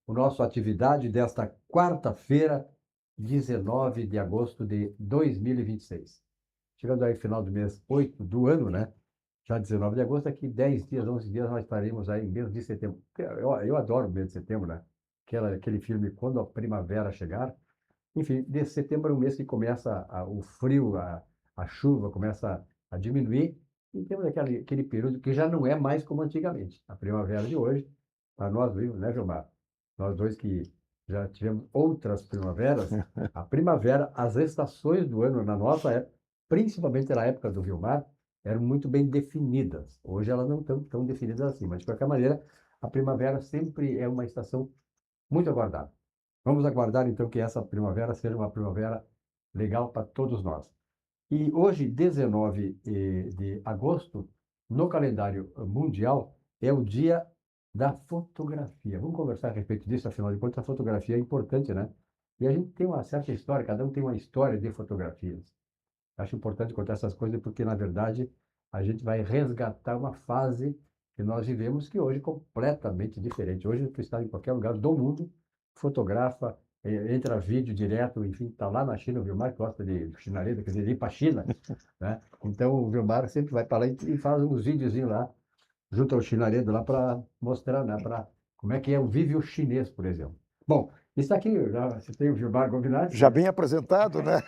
o nosso atividade desta quarta-feira, 19 de agosto de 2026. Chegando aí final do mês 8 do ano, né? Já 19 de agosto, daqui 10 dias, 11 dias, nós estaremos aí em mês de setembro. Eu adoro o mês de setembro, né? Aquele filme Quando a Primavera Chegar. Enfim, de setembro é um mês que começa o frio, a chuva começa a diminuir, e temos aquele período que já não é mais como antigamente. A primavera de hoje, para nós vivos, né, Gilmar? Nós dois que já tivemos outras primaveras, a primavera, as estações do ano na nossa época, principalmente na época do Gilmar, eram muito bem definidas. Hoje elas não estão tão definidas assim, mas de qualquer maneira, a primavera sempre é uma estação muito aguardada. Vamos aguardar então que essa primavera seja uma primavera legal para todos nós. E hoje, 19 de agosto, no calendário mundial, é o dia da fotografia. Vamos conversar a respeito disso, afinal de contas, a fotografia é importante, né? E a gente tem uma certa história, cada um tem uma história de fotografias. Acho importante contar essas coisas porque, na verdade, a gente vai resgatar uma fase que nós vivemos que hoje é completamente diferente. Hoje, tu está em qualquer lugar do mundo, fotografa, entra vídeo direto, enfim, está lá na China, o Vilmar que gosta de chinareta, quer dizer, de ir para a China, né? Então, o Vilmar sempre vai para lá e faz uns videozinhos lá, junto ao chinaredo lá para mostrar, né, para como é que é o vive o chinês, por exemplo. Bom, isso aqui, você tem o Vilmar Govinati, Já bem apresentado, né?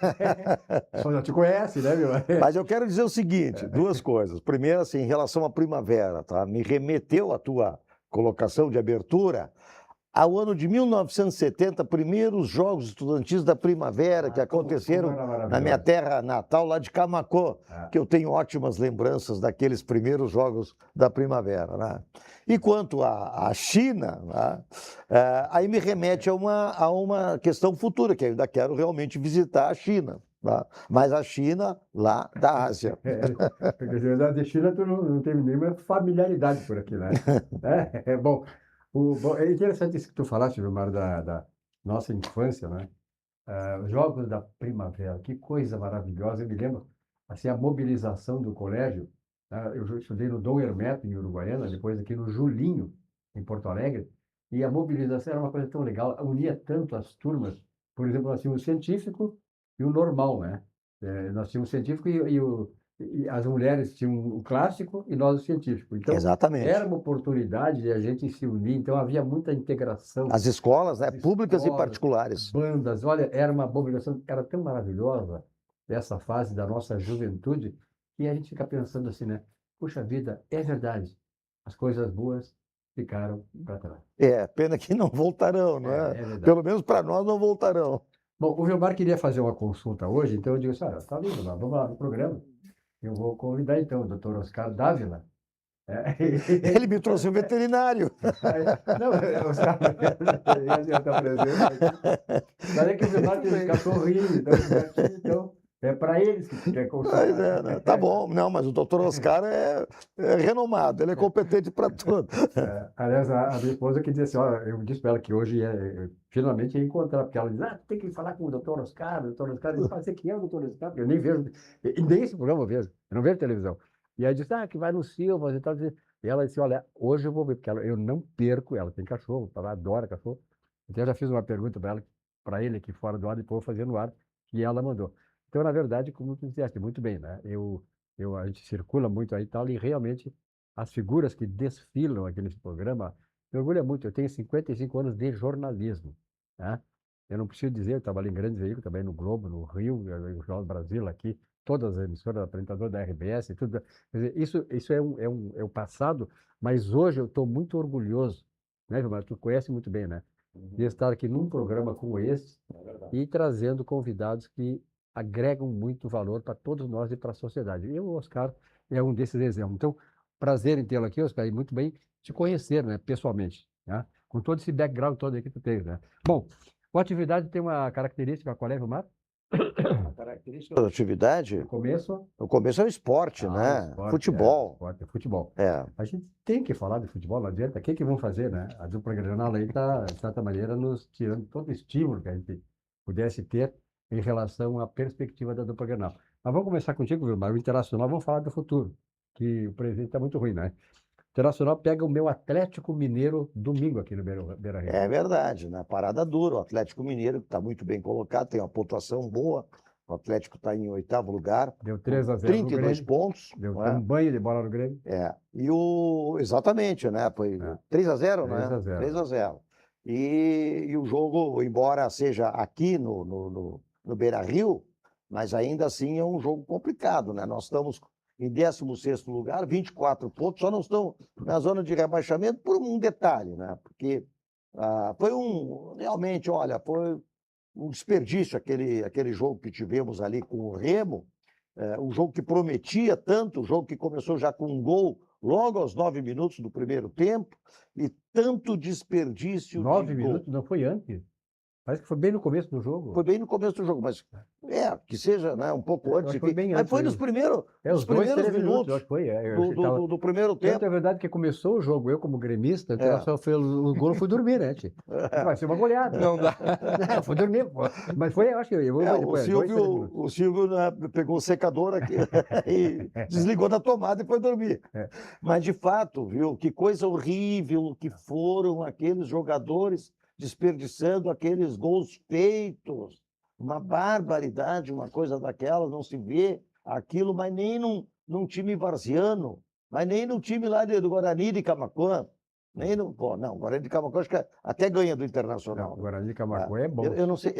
só já te conhece, né, Vilmar? Mas eu quero dizer o seguinte, duas coisas. Primeiro, assim, em relação à primavera, tá? Me remeteu a tua colocação de abertura ao ano de 1970, primeiros Jogos Estudantis da Primavera que aconteceram Como era na minha maravilhoso. terra natal, lá de Camacô, Ah, que eu tenho ótimas lembranças daqueles primeiros Jogos da Primavera, né? E quanto à China, né, aí me remete a uma questão futura, que eu ainda quero realmente visitar a China, tá? Mas a China lá da Ásia. quer dizer, da China tu não teve nenhuma familiaridade por aqui, né? Bom, é interessante isso que tu falaste, Vilmar, da nossa infância, né? Os Jogos da Primavera, que coisa maravilhosa. Eu me lembro, assim, a mobilização do colégio, né? Eu estudei no Dom Hermeto, em Uruguaiana, depois aqui no Julinho, em Porto Alegre, e a mobilização era uma coisa tão legal, unia tanto as turmas. Por exemplo, nós tínhamos o científico e o normal, né? Nós tínhamos o científico e as mulheres tinham o clássico e nós o científico. Então, era Exatamente. uma oportunidade de a gente se unir, então havia muita integração. As escolas, né, As públicas e escolas, particulares. bandas, olha, era uma mobilização, era tão maravilhosa essa fase da nossa juventude, que a gente fica pensando assim, né? Puxa vida, é verdade, as coisas boas ficaram para trás. É, pena que não voltarão, não é? É verdade. Pelo menos para nós não voltarão. Bom, o Vilmar queria fazer uma consulta hoje, então eu digo assim, olha, tá lindo, nós vamos lá no programa. Eu vou convidar então o doutor Oscar Dávila. É, Ele me trouxe um veterinário. não, Oscar, ele está presente aqui. Mas é que o Vilmar tem uns cachorrinhos, então, os gatinhos, então, é para eles que tu quer Mas consultar. é, né? Tá bom, não, mas o doutor Oscar é renomado, ele é competente para tudo. Aliás, a minha esposa que disse assim, ó, eu disse para ela que hoje finalmente ia encontrar, porque ela diz, tem que falar com o doutor Oscar, eu falei, quem é o doutor Oscar? Porque eu nem vejo, e nem esse programa eu vejo, eu não vejo televisão. E aí disse, que vai no Silva e tal. E ela disse, olha, hoje eu vou ver, porque eu não perco, ela tem cachorro, ela adora cachorro. Então eu já fiz uma pergunta para ele aqui fora do ar, depois eu vou fazer no ar, e ela mandou. Então, na verdade, como tu disseste, muito bem, né? A gente circula muito aí e tal, e realmente as figuras que desfilam aquele programa me orgulha muito. Eu tenho 55 anos de jornalismo, né? Eu não preciso dizer, eu trabalhei em grandes veículos, também no Globo, no Rio, no Jornal do Brasil, aqui, todas as emissoras, apresentador da RBS, tudo. Quer dizer, isso é o passado, mas hoje eu estou muito orgulhoso, né, Gilmar? Tu conhece muito bem, né? De estar aqui num programa como esse e trazendo convidados que agregam muito valor para todos nós e para a sociedade. E o Oscar é um desses exemplos. Então, prazer em tê-lo aqui, Oscar, e muito bem te conhecer, né, pessoalmente, né? Com todo esse background todo aí que tu tens, né? Bom, a atividade tem uma característica, qual é, Vilmar? A característica da atividade, No começo, no começo é o esporte, né? Futebol. esporte, é futebol. É. A gente tem que falar de futebol, não adianta. O que vão fazer, né? A dupla Grenal aí está, de certa maneira, nos tirando todo o estímulo que a gente pudesse ter em relação à perspectiva da dupla Grenal. Mas vamos começar contigo, Vilmar. O Internacional, vamos falar do futuro, que o presente está muito ruim, né? Internacional pega o meu Atlético Mineiro domingo aqui no Beira-Rio. É verdade, né? Parada dura. O Atlético Mineiro está muito bem colocado, tem uma pontuação boa. O Atlético está em 8º lugar, Deu com 3-0 no 32 Grêmio. pontos. Deu não é? um banho de bola no Grêmio. Exatamente, né? Foi 3-0, né? 3-0. 3-0. E o jogo, embora seja aqui no Beira-Rio, mas ainda assim é um jogo complicado, né? Nós estamos em 16º lugar, 24 pontos, só não estamos na zona de rebaixamento por um detalhe, né? Porque realmente, olha, foi um desperdício aquele jogo que tivemos ali com o Remo, um jogo que prometia tanto, um jogo que começou já com um gol logo aos 9 minutos do primeiro tempo, e tanto desperdício 9 de minutos, gol. não foi antes? Parece que foi bem no começo do jogo. Foi bem no começo do jogo, mas que seja, né, um pouco Eu antes, acho que foi enfim. bem Mas antes foi mesmo. nos primeiros Os 2, 3 minutos, eu minutos acho que foi. Eu achei que tava... do primeiro Tanto tempo. é verdade que começou o jogo, eu como gremista, o Internacional o gol foi dormir, né, tio? Vai ser uma goleada. Não dá. Foi dormir, pô. Mas foi, eu acho que O Silvio né, pegou o secador aqui e desligou da tomada e foi dormir. Mas, de fato, viu, que coisa horrível que foram aqueles jogadores desperdiçando aqueles gols feitos. Uma barbaridade, uma coisa daquela, não se vê aquilo, mas nem num time varziano, mas nem no time lá do Guarani de Camaquã. Nem no. Não, o Guarani de Camaquã acho que até ganha do Internacional. Não, o Guarani de Camaquã é bom. Eu não sei,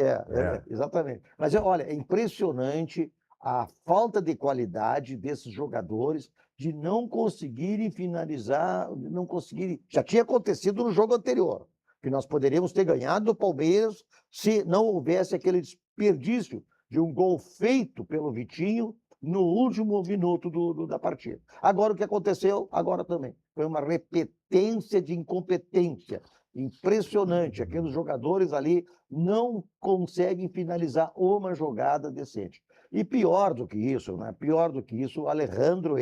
exatamente. Mas olha, é impressionante a falta de qualidade desses jogadores de não conseguirem finalizar, não conseguirem. Já tinha acontecido no jogo anterior, que nós poderíamos ter ganhado do Palmeiras se não houvesse aquele desperdício de um gol feito pelo Vitinho no último minuto da partida. Agora o que aconteceu, agora também, foi uma repetência de incompetência. Impressionante, aqueles jogadores ali não conseguem finalizar uma jogada decente. E pior do que isso, né? Pior do que isso, o Alejandro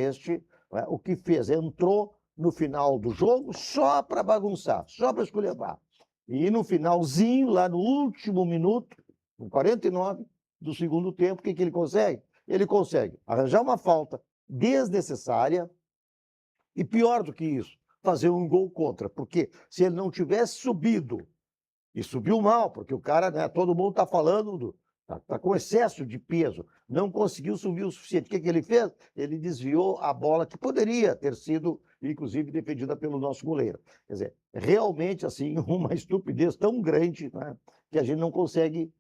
o que fez? Entrou no final do jogo só para bagunçar, só para esculhambar. E no finalzinho, lá no último minuto, no 49 do segundo tempo, o que ele consegue? Ele consegue arranjar uma falta desnecessária e, pior do que isso, fazer um gol contra. Porque se ele não tivesse subido, e subiu mal, porque o cara, né, todo mundo está falando, está com excesso de peso, não conseguiu subir o suficiente. O que ele fez? Ele desviou a bola que poderia ter sido, inclusive, defendida pelo nosso goleiro. Quer dizer, realmente, assim, uma estupidez tão grande, né, que a gente não consegue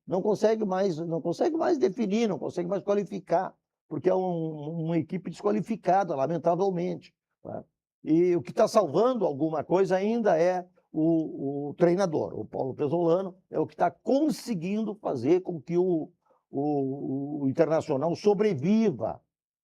mais definir, não consegue mais qualificar, porque é uma equipe desqualificada, lamentavelmente. Né? E o que está salvando alguma coisa ainda é o treinador, o Paulo Pesolano, é o que está conseguindo fazer com que o Internacional sobreviva.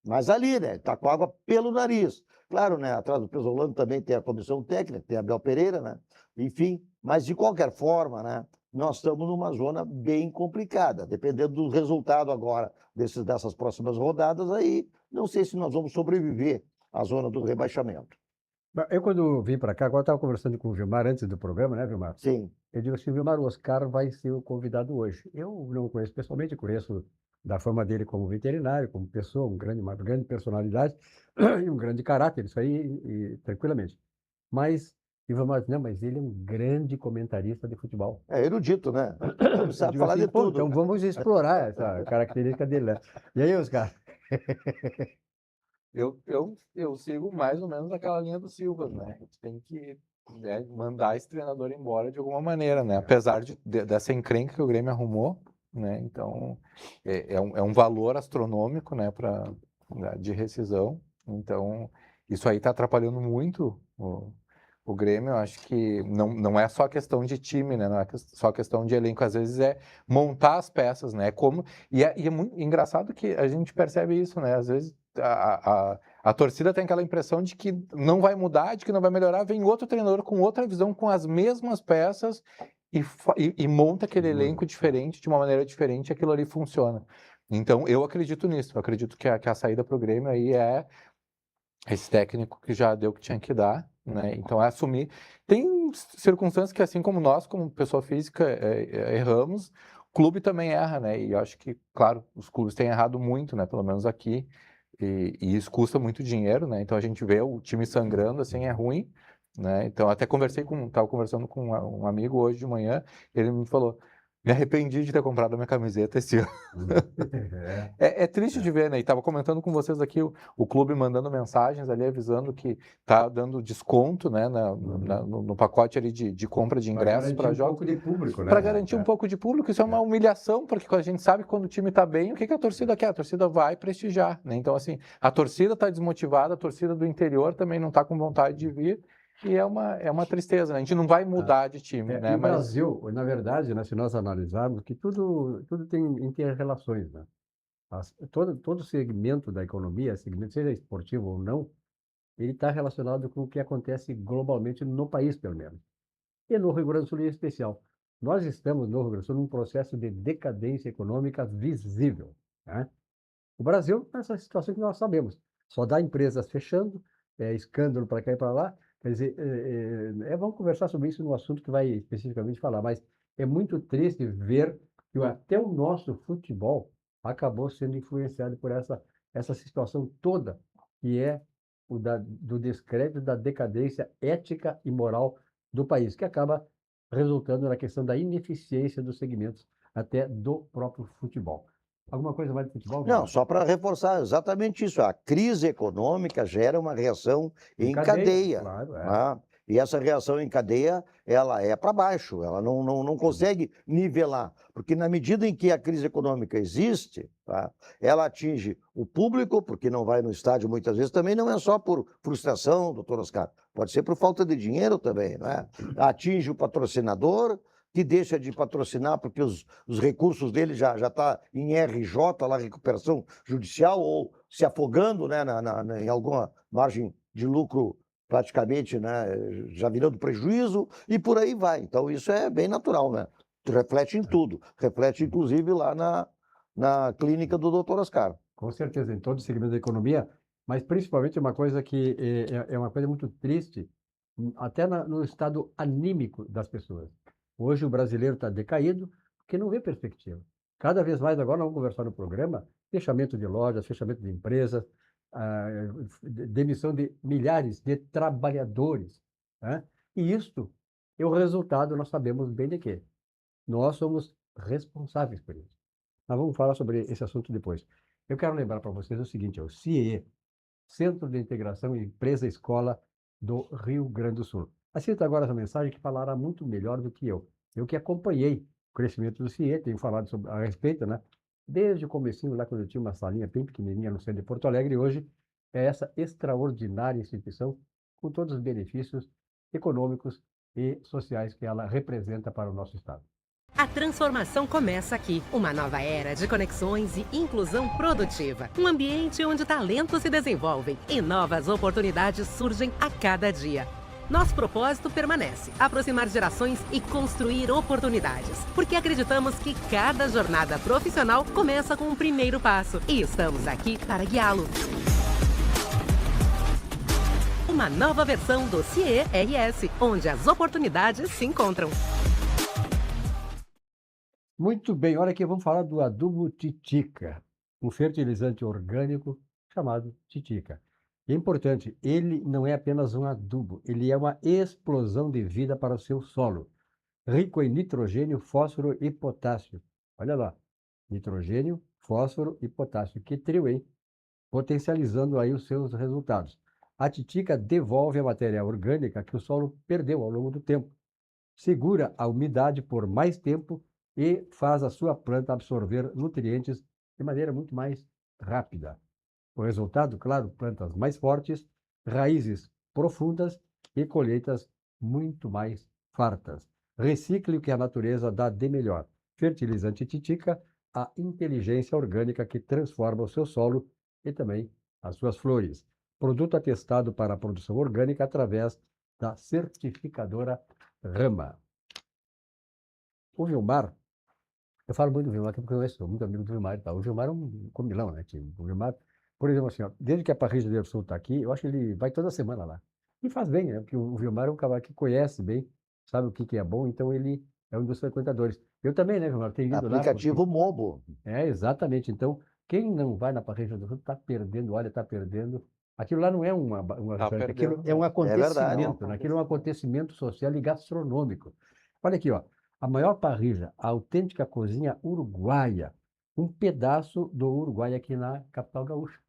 Mas ali, né, está com água pelo nariz. Claro, né, atrás do Pesolano também tem a comissão técnica, tem a Abel Pereira, né? Enfim, mas de qualquer forma, né, nós estamos numa zona bem complicada. Dependendo do resultado agora dessas próximas rodadas, aí não sei se nós vamos sobreviver à zona do rebaixamento. Eu, quando vim para cá, agora estava conversando com o Gilmar antes do programa, né, Gilmar? Sim. Eu digo assim, Gilmar, o Oscar vai ser o convidado hoje. Eu não o conheço pessoalmente, conheço da fama dele como veterinário, como pessoa, uma grande personalidade e um grande caráter, isso aí, tranquilamente. Mas, Gilmar, não, mas ele é um grande comentarista de futebol. É erudito, né? Sabe falar assim, de tudo. Então vamos explorar essa característica dele, né? E aí, Oscar? Eu sigo mais ou menos aquela linha do Silva, né? A gente tem que mandar esse treinador embora de alguma maneira, né? Apesar dessa encrenca que o Grêmio arrumou, né? Então, é um valor astronômico, né? De rescisão. Então, isso aí está atrapalhando muito o Grêmio. Eu acho que não é só questão de time, né? Não é só questão de elenco. Às vezes é montar as peças, né? E é muito engraçado que a gente percebe isso, né? Às vezes a torcida tem aquela impressão de que não vai mudar, de que não vai melhorar, vem outro treinador com outra visão, com as mesmas peças e monta aquele elenco diferente, de uma maneira diferente, e aquilo ali funciona. Então, eu acredito nisso, eu acredito que a saída para o Grêmio aí é esse técnico que já deu o que tinha que dar, né? Então, é assumir. Tem circunstâncias que, assim como nós, como pessoa física, erramos, o clube também erra, né? E eu acho que, claro, os clubes têm errado muito, né? Pelo menos aqui, e isso custa muito dinheiro, né? Então a gente vê o time sangrando, assim, é ruim, né? Então até estava conversando com um amigo hoje de manhã, ele me falou, me arrependi de ter comprado a minha camiseta esse ano. É, É triste de ver, né? E estava comentando com vocês aqui o clube mandando mensagens ali avisando que tá dando desconto, né, no pacote ali de compra de para ingressos garantir para um jogos, pouco de público, né? para garantir um pouco de público. Isso é uma humilhação, porque a gente sabe que quando o time está bem, o que a torcida quer? A torcida vai prestigiar, né? Então, assim, a torcida está desmotivada, a torcida do interior também não está com vontade de vir, e é uma tristeza, né? A gente não vai mudar de time, né? E o Mas Brasil, na verdade, né, se nós analisarmos, que tudo tem inter-relações, né? Todo segmento da economia, segmento, seja esportivo ou não, ele está relacionado com o que acontece globalmente no país, pelo menos. E no Rio Grande do Sul em especial. Nós estamos, no Rio Grande do Sul, num processo de decadência econômica visível, né? O Brasil, nessa situação que nós sabemos, só dá empresas fechando, escândalo para cá e para lá. Quer dizer, vamos conversar sobre isso no assunto que vai especificamente falar, mas é muito triste ver que até o nosso futebol acabou sendo influenciado por essa situação toda, que é do descrédito, da decadência ética e moral do país, que acaba resultando na questão da ineficiência dos segmentos até do próprio futebol. Alguma coisa mais de futebol? Não, só para reforçar exatamente isso. A crise econômica gera uma reação em cadeia. Claro, Né? E essa reação em cadeia, ela é para baixo, ela não consegue nivelar. Porque na medida em que a crise econômica existe, tá, ela atinge o público, porque não vai no estádio muitas vezes, também não é só por frustração, doutor Oscar, pode ser por falta de dinheiro também. Né? Atinge o patrocinador, que deixa de patrocinar porque os recursos dele já está em RJ, lá, recuperação judicial, ou se afogando, né, em alguma margem de lucro praticamente, né, já virando prejuízo, e por aí vai. Então isso é bem natural, né? Reflete em tudo, reflete inclusive lá na clínica do Dr. Oscar. Com certeza, em todo o segmento da economia, mas principalmente uma coisa que é uma coisa muito triste, até no estado anímico das pessoas. Hoje o brasileiro está decaído porque não vê perspectiva. Cada vez mais, agora nós vamos conversar no programa, fechamento de lojas, fechamento de empresas, demissão de milhares de trabalhadores, né? E isto é o resultado, nós sabemos bem de quê. Nós somos responsáveis por isso. Mas vamos falar sobre esse assunto depois. Eu quero lembrar para vocês o seguinte, é o CIE, Centro de Integração Empresa-Escola do Rio Grande do Sul. Assista agora essa mensagem que falará muito melhor do que eu. Eu que acompanhei o crescimento do CIE, tenho falado a respeito, né? Desde o comecinho, lá quando eu tinha uma salinha bem pequenininha no centro de Porto Alegre, e hoje é essa extraordinária instituição com todos os benefícios econômicos e sociais que ela representa para o nosso Estado. A transformação começa aqui. Uma nova era de conexões e inclusão produtiva. Um ambiente onde talentos se desenvolvem e novas oportunidades surgem a cada dia. Nosso propósito permanece: aproximar gerações e construir oportunidades. Porque acreditamos que cada jornada profissional começa com um primeiro passo. E estamos aqui para guiá-lo. Uma nova versão do CIE-RS, onde as oportunidades se encontram. Muito bem, olha aqui, vamos falar do adubo Titica, um fertilizante orgânico chamado Titica. É importante, ele não é apenas um adubo, ele é uma explosão de vida para o seu solo, rico em nitrogênio, fósforo e potássio. Olha lá, nitrogênio, fósforo e potássio, que trio, hein? Potencializando aí os seus resultados. A Titica devolve a matéria orgânica que o solo perdeu ao longo do tempo, segura a umidade por mais tempo e faz a sua planta absorver nutrientes de maneira muito mais rápida. O resultado, claro, plantas mais fortes, raízes profundas e colheitas muito mais fartas. Recicle o que a natureza dá de melhor. Fertilizante Titica, a inteligência orgânica que transforma o seu solo e também as suas flores. Produto atestado para a produção orgânica através da certificadora Rama. O Vilmar, eu falo muito do Vilmar, porque eu sou muito amigo do Vilmar e tal. O Vilmar é um comilão, né, tio? O Vilmar, por exemplo, assim, ó, desde que a Parrilla do Sul está aqui, eu acho que ele vai toda semana lá. E faz bem, né? Porque o Vilmar é um cavalo que conhece bem, sabe o que é bom, então ele é um dos frequentadores. Eu também, né, Vilmar? Tenho ido lá. Aplicativo Mobo. Exatamente. Então, Quem não vai na Parreja do Sul está perdendo, olha, está perdendo. Aquilo lá não é restaurante, aquilo perdendo. é um verdade. acontecimento, né? Aquilo é um acontecimento social e gastronômico. Olha aqui, ó, a maior parrija, a autêntica cozinha uruguaia, um pedaço do Uruguai aqui na capital gaúcha.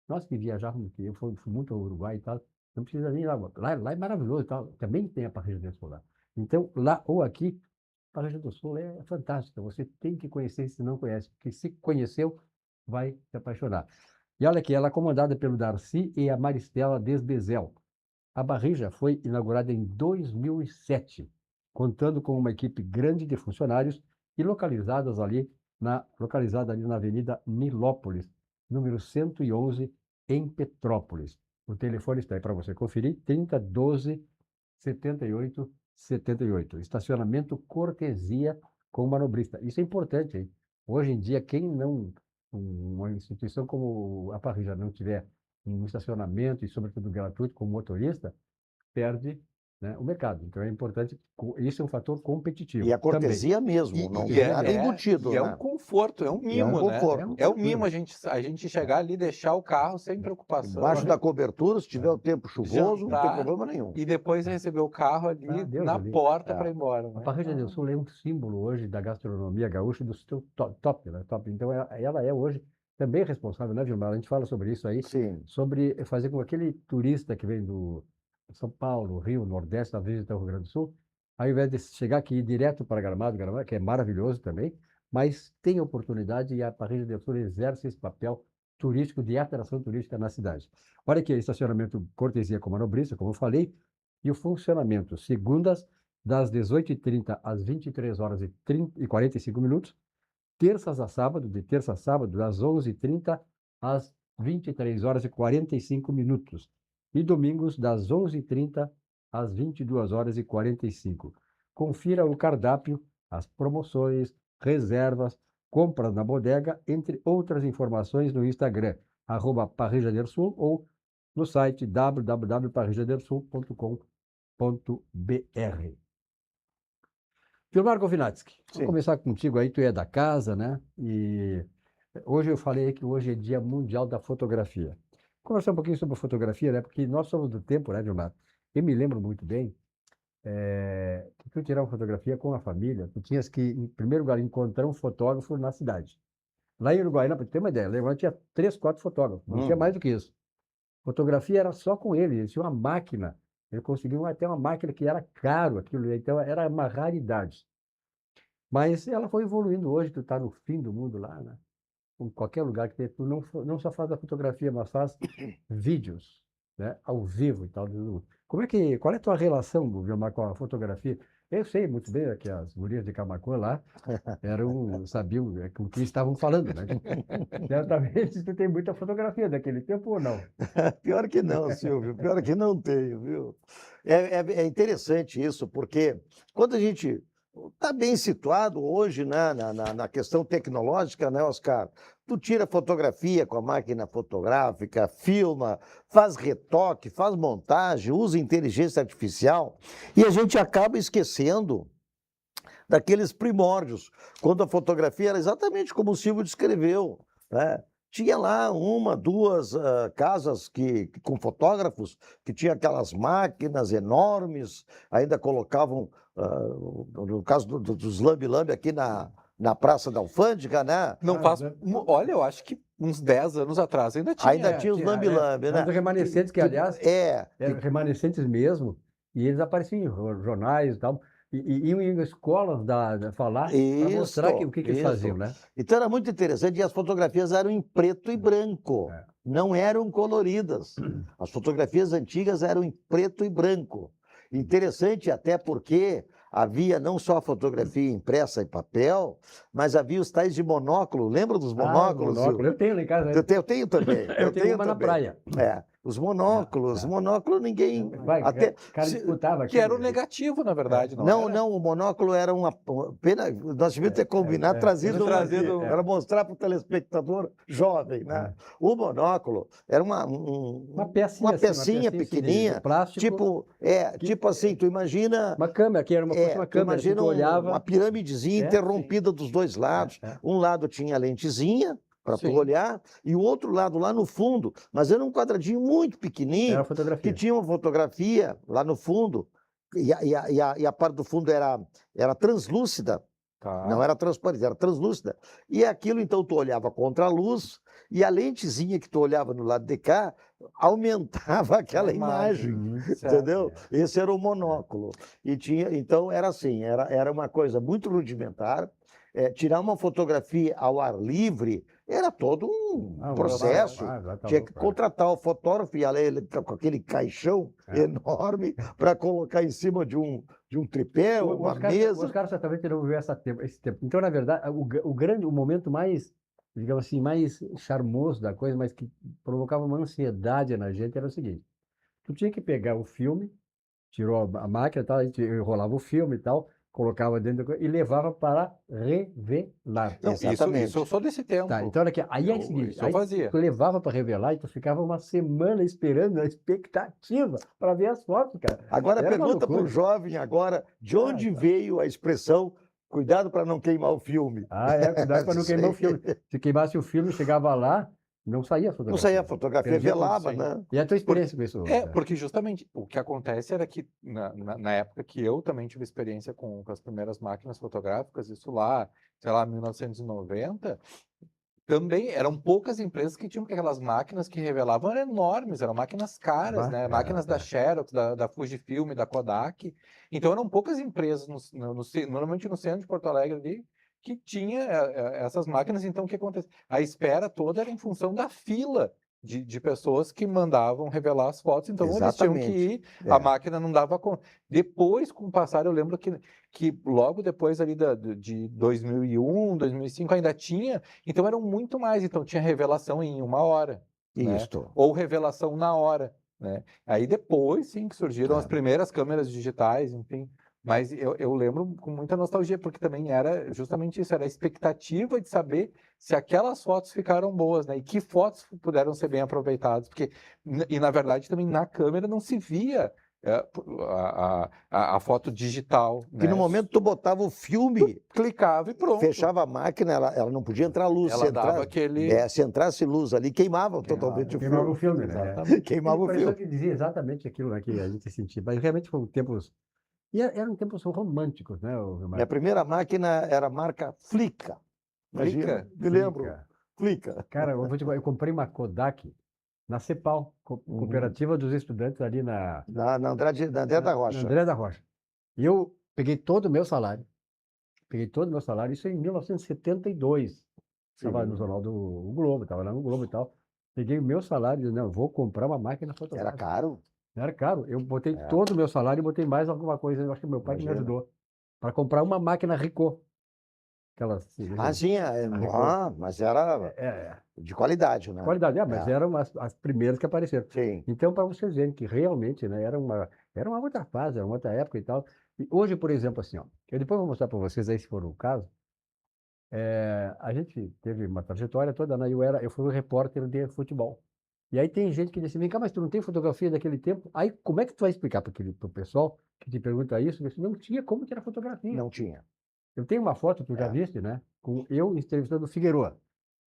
Nós que viajávamos, eu fui muito ao Uruguai e tal, não precisa nem ir lá. Lá é maravilhoso e tal, também tem a Parrija do Sul lá. Então, lá ou aqui, a Parrija do Sul é fantástica, você tem que conhecer se não conhece, porque se conheceu, vai se apaixonar. E olha aqui, ela é comandada pelo Darcy e a Maristela Desbezel. A Parrija foi inaugurada em 2007, contando com uma equipe grande de funcionários e localizada ali na Avenida Nilópolis, número 111, em Petrópolis. O telefone está aí para você conferir, 3012 7878. Estacionamento cortesia com manobrista. Isso é importante, hein? Hoje em dia, quem não, uma instituição como a Parrija não tiver um estacionamento e, sobretudo, gratuito como motorista, perde, né, o mercado. Então é importante, isso é um fator competitivo. E a também. cortesia mesmo, não E tem nada embutido, e é né? um conforto, é um mimo, né? conforto. É um mimo a gente chegar ali, deixar o carro sem preocupação. Embaixo da cobertura, se tiver o tempo chuvoso, não tem Jantar, problema nenhum. E depois receber o carro ali Deus na ali. porta para ir embora. A Né? Parrija do Sul é um símbolo hoje da gastronomia gaúcha do seu top, né? Top. Então ela é hoje também responsável, né, Vilmar? A gente fala sobre isso aí, Sim. sobre fazer com que aquele turista que vem do São Paulo, Rio, Nordeste, da visita ao Rio Grande do Sul, ao invés de chegar aqui e ir direto para Gramado, que é maravilhoso também, mas tem oportunidade e a Parrija do Sul exerce esse papel turístico, de atração turística na cidade. Olha aqui, estacionamento cortesia com manobrista, como eu falei, e o funcionamento, segundas, das 18h30 às 23h45, terças a sábado, de terça a sábado, das 11h30 às 23h45, e domingos, das 11h30 às 22h45. Confira o cardápio, as promoções, reservas, compras na bodega, entre outras informações no Instagram, @parrijadersul ou no site www.parrijadersul.com.br. Vilmar Govinatsky, vou Sim. começar contigo aí, tu é da casa, né? E hoje eu falei que hoje é Dia Mundial da Fotografia. Vou conversar um pouquinho sobre a fotografia, né? Porque nós somos do tempo, né, Vilmar? Eu me lembro muito bem que tu tirar uma fotografia com a família, tu tinhas que, em primeiro lugar, encontrar um fotógrafo na cidade. Lá em Uruguaiana, para ter uma ideia, lá tinha 3, 4 fotógrafos, não tinha mais do que isso. Fotografia era só com ele tinha uma máquina, ele conseguiu até uma máquina que era caro, aquilo, então era uma raridade. Mas ela foi evoluindo hoje, tu está no fim do mundo lá, né? Em qualquer lugar que tu não só faz a fotografia, mas faz vídeos, né? Ao vivo e tal. Qual é a tua relação, Vilmar, com a fotografia? Eu sei muito bem que as gurias de Camaquã lá sabiam com o que estavam falando, né? Certamente tu tem muita fotografia daquele tempo ou não? Pior que não, Silvio, pior que não tenho, viu? É interessante isso, porque quando a gente está bem situado hoje, né, na questão tecnológica, né, Oscar? Tu tira fotografia com a máquina fotográfica, filma, faz retoque, faz montagem, usa inteligência artificial e a gente acaba esquecendo daqueles primórdios, quando a fotografia era exatamente como o Silvio descreveu, né? Tinha lá uma, duas casas com fotógrafos que tinham aquelas máquinas enormes, ainda colocavam, no caso dos lambe-lambe aqui na Praça da Alfândega, né? Não faz. Olha, eu acho que uns 10 anos atrás ainda tinha. Ainda tinha os lambe-lambe, né? Mas os remanescentes que, aliás, eram remanescentes mesmo, e eles apareciam em jornais e tal, e iam em escolas falar para mostrar o que eles faziam, né? Então era muito interessante, e as fotografias eram em preto e branco, não eram coloridas. As fotografias antigas eram em preto e branco. Interessante até porque havia não só a fotografia impressa em papel, mas havia os tais de monóculo. Lembra dos monóculos? Monóculo. Eu tenho lá em casa. Eu tenho também. Eu tenho uma na praia. Os monóculos. Monóculo ninguém... cara disputava que era o negativo, na verdade. Não, o monóculo era uma pena. Nós devíamos ter combinado, trazido para mostrar para o telespectador jovem, né? O monóculo era uma pecinha pequenininha, de plástico, tipo assim, tu imagina... Uma câmera, que era uma câmera, imagina que tu olhava... uma piramidezinha interrompida dos dois lados. Um lado tinha a lentezinha, para tu Sim. olhar, e o outro lado lá no fundo, mas era um quadradinho muito pequenininho, Era que fotografia. tinha uma fotografia lá no fundo, e a parte do fundo era translúcida, Tá. não era transparente, era translúcida. E aquilo, então, tu olhava contra a luz, e a lentezinha que tu olhava no lado de cá aumentava aquela A imagem. imagem, Certo. entendeu? Esse era o monóculo. E tinha, então, era assim, era uma coisa muito rudimentar. Tirar uma fotografia ao ar livre era todo um processo. Tá Tinha louco, que contratar o fotógrafo e ele com aquele caixão enorme para colocar em cima de um tripé, uma mesa. Os caras certamente não viveram esse tempo. Então, na verdade, o momento mais, digamos assim, mais charmoso da coisa, mas que provocava uma ansiedade na gente, era o seguinte: tu tinha que pegar o filme, tirou a máquina e tal, a gente enrolava o filme e tal, colocava dentro da coisa e levava para revelar. Não, Exatamente. isso eu sou desse tempo. Tá, então olha aqui, aí é o Eu- seguinte, isso eu aí fazia. tu levava para revelar e tu ficava uma semana esperando, na expectativa, para ver as fotos, cara. Agora Era uma pergunta para o loucura. jovem agora, de onde veio a expressão cuidado para não queimar o filme? Cuidado para não Isso queimar o aí. filme. Se queimasse o filme, chegava lá, não saía a Não fotografia. saía a fotografia, Perdia tudo, velava, sim. né? E a tua experiência com isso? Porque justamente o que acontece era que na época que eu também tive experiência com as primeiras máquinas fotográficas, isso lá, sei lá, 1990, também eram poucas empresas que tinham aquelas máquinas que revelavam, eram enormes, eram máquinas caras, né? Máquinas da Xerox, da Fujifilm, da Kodak. Então eram poucas empresas, normalmente no centro de Porto Alegre ali, que tinha essas máquinas. Então o que acontece? A espera toda era em função da fila de pessoas que mandavam revelar as fotos, então eles tinham que ir, a máquina não dava conta. Depois, com o passar, eu lembro que logo depois ali de 2001, 2005 ainda tinha, então eram muito mais, então tinha revelação em 1 hora, né? Isto. Ou revelação na hora, né? Aí depois sim que surgiram as primeiras câmeras digitais, enfim. Mas eu lembro com muita nostalgia, porque também era justamente isso, era a expectativa de saber se aquelas fotos ficaram boas, né? E que fotos puderam ser bem aproveitadas, porque, e na verdade também na câmera não se via a foto digital, Que né? no momento tu botava o filme, Clicava e pronto. fechava a máquina, ela não podia entrar luz. Ela Se dava entrasse, aquele... se entrasse luz ali, queimava totalmente Queimava o o filme, né? Exatamente. Queimava o Parecia filme. que dizia exatamente aquilo, né, que a gente sentia. Mas realmente foram tempos... E eram tempos românticos, né, Vilmar? Minha primeira máquina era a marca Flica. Imagina, Flica? me lembro. Flica. Flica. Cara, eu vou te falar, eu comprei uma Kodak na CEPAL, Cooperativa dos Estudantes ali na Na André da Rocha. André da Rocha. E eu peguei todo o meu salário, isso em 1972. Estava no jornal do Globo, estava lá no Globo e tal. Peguei o meu salário e disse, não, vou comprar uma máquina Era fotográfica. caro. Era caro. Eu botei todo o meu salário e botei mais alguma coisa. Eu acho que meu pai que me Imagina. ajudou para comprar uma máquina Ricoh. Aquelas. Sim, mas era de qualidade, né? Qualidade, mas eram as primeiras que apareceram. Sim. Então, para vocês verem que realmente, né, era uma outra fase, era uma outra época e tal. E hoje, por exemplo, assim, ó, eu depois vou mostrar para vocês aí, se for o caso, a gente teve uma trajetória toda, né? Eu fui um repórter de futebol. E aí tem gente que diz assim, vem cá, mas tu não tem fotografia daquele tempo? Aí como é que tu vai explicar para o pessoal que te pergunta isso? Não tinha como tirar fotografia. Não tinha. Eu tenho uma foto, tu já viste, né? Com eu entrevistando o Figueroa,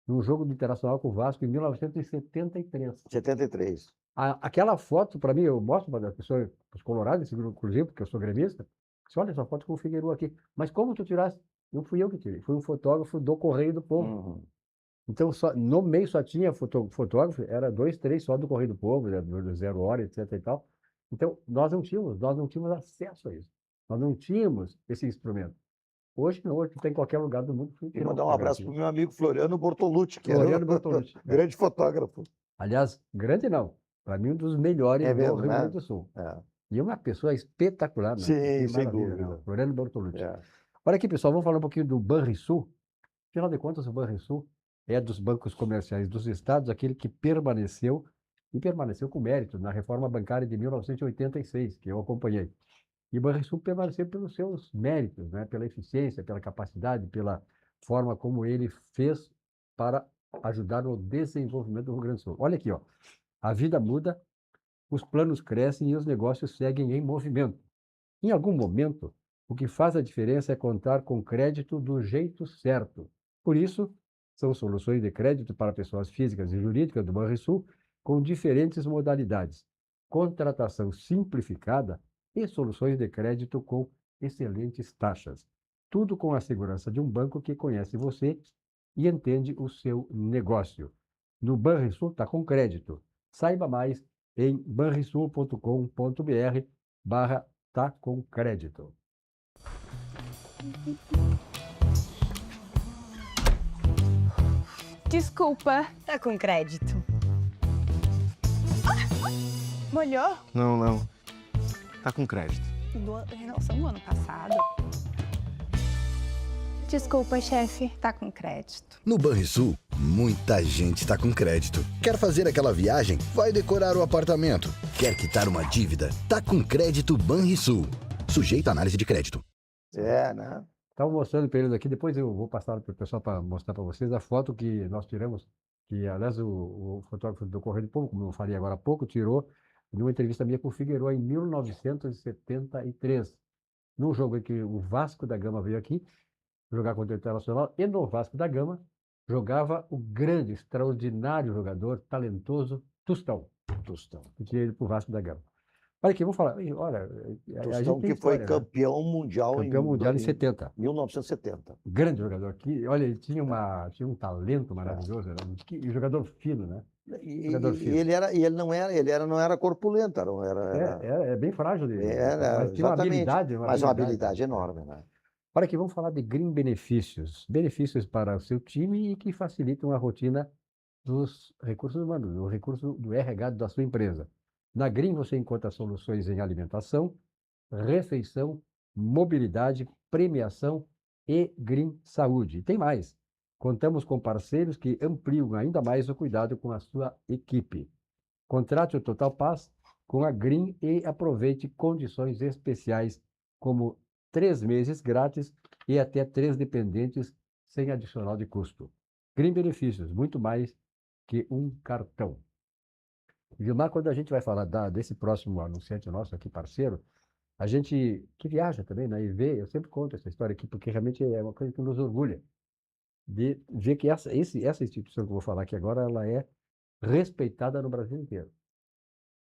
num jogo do Internacional com o Vasco em 1973. 73. Aquela foto, para mim, eu mostro para as pessoas, para os colorados, inclusive, porque eu sou gremista, disse, olha essa foto com o Figueroa aqui. Mas como tu tiraste? Não fui eu que tirei, fui um fotógrafo do Correio do Povo. Então, no meio só tinha fotógrafo, era 2, 3 só do Correio do Povo, do 0 Hora, etc e tal. Então, nós não tínhamos acesso a isso. Nós não tínhamos esse instrumento. Hoje não, hoje tem em qualquer lugar do mundo. E mandar um abraço para o meu amigo Floriano Bortolucci, que Floriano era Bortolucci, grande fotógrafo. Aliás, grande não, para mim um dos melhores do mesmo, Rio né? Grande do Sul. E uma pessoa espetacular, né? Sim, Que sem maravilha, dúvida. né? Floriano Bortolucci. Olha aqui, pessoal, vamos falar um pouquinho do Banrisul. Afinal de contas, o Banrisul é dos bancos comerciais dos estados, aquele que permaneceu com mérito na reforma bancária de 1986, que eu acompanhei. E o Banrisul permaneceu pelos seus méritos, né? Pela eficiência, pela capacidade, pela forma como ele fez para ajudar no desenvolvimento do Rio Grande do Sul. Olha aqui, ó. A vida muda, os planos crescem e os negócios seguem em movimento. Em algum momento, o que faz a diferença é contar com crédito do jeito certo. Por isso, São soluções de crédito para pessoas físicas e jurídicas do Banrisul com diferentes modalidades, contratação simplificada e soluções de crédito com excelentes taxas. Tudo com a segurança de um banco que conhece você e entende o seu negócio. No Banrisul está com crédito. Saiba mais em banrisul.com.br/tá com crédito. Desculpa. Tá com crédito. Molhou? Não. Tá com crédito. Renovação do ano passado. Desculpa, chefe. Tá com crédito. No Banrisul, muita gente está com crédito. Quer fazer aquela viagem? Vai decorar o apartamento. Quer quitar uma dívida? Tá com crédito Banrisul. Sujeito à análise de crédito. Né? Estava mostrando para eles aqui, depois eu vou passar para o pessoal para mostrar para vocês a foto que nós tiramos, que aliás o fotógrafo do Correio do Povo, como eu falei agora há pouco, tirou numa entrevista minha com o Figueiredo em 1973, num jogo em que o Vasco da Gama veio aqui jogar contra o Internacional, e no Vasco da Gama jogava o grande, extraordinário jogador, talentoso Tostão, que tinha ido para o Vasco da Gama. Olha aqui, vou falar, olha, a Tostão gente tem que foi história, né? campeão mundial Campeão mundial em 70. 1970. Grande jogador aqui, olha, ele tinha um talento maravilhoso, era um jogador fino, né? Jogador fino. Ele não era corpulento, É bem frágil dele, Era, mas tinha uma habilidade, mas uma habilidade enorme, né? Olha aqui, vamos falar de Green Benefícios, benefícios para o seu time e que facilitam a rotina dos recursos humanos, do recurso do RH da sua empresa. Na Green você encontra soluções em alimentação, refeição, mobilidade, premiação e Green Saúde. E tem mais. Contamos com parceiros que ampliam ainda mais o cuidado com a sua equipe. Contrate o Total Pass com a Green e aproveite condições especiais como 3 meses grátis e até 3 dependentes sem adicional de custo. Green Benefícios, muito mais que um cartão. Gilmar, quando a gente vai falar desse próximo anunciante nosso aqui, parceiro, a gente que viaja também, né, e vê, eu sempre conto essa história aqui, porque realmente é uma coisa que nos orgulha, de ver que essa instituição que eu vou falar aqui agora, ela é respeitada no Brasil inteiro.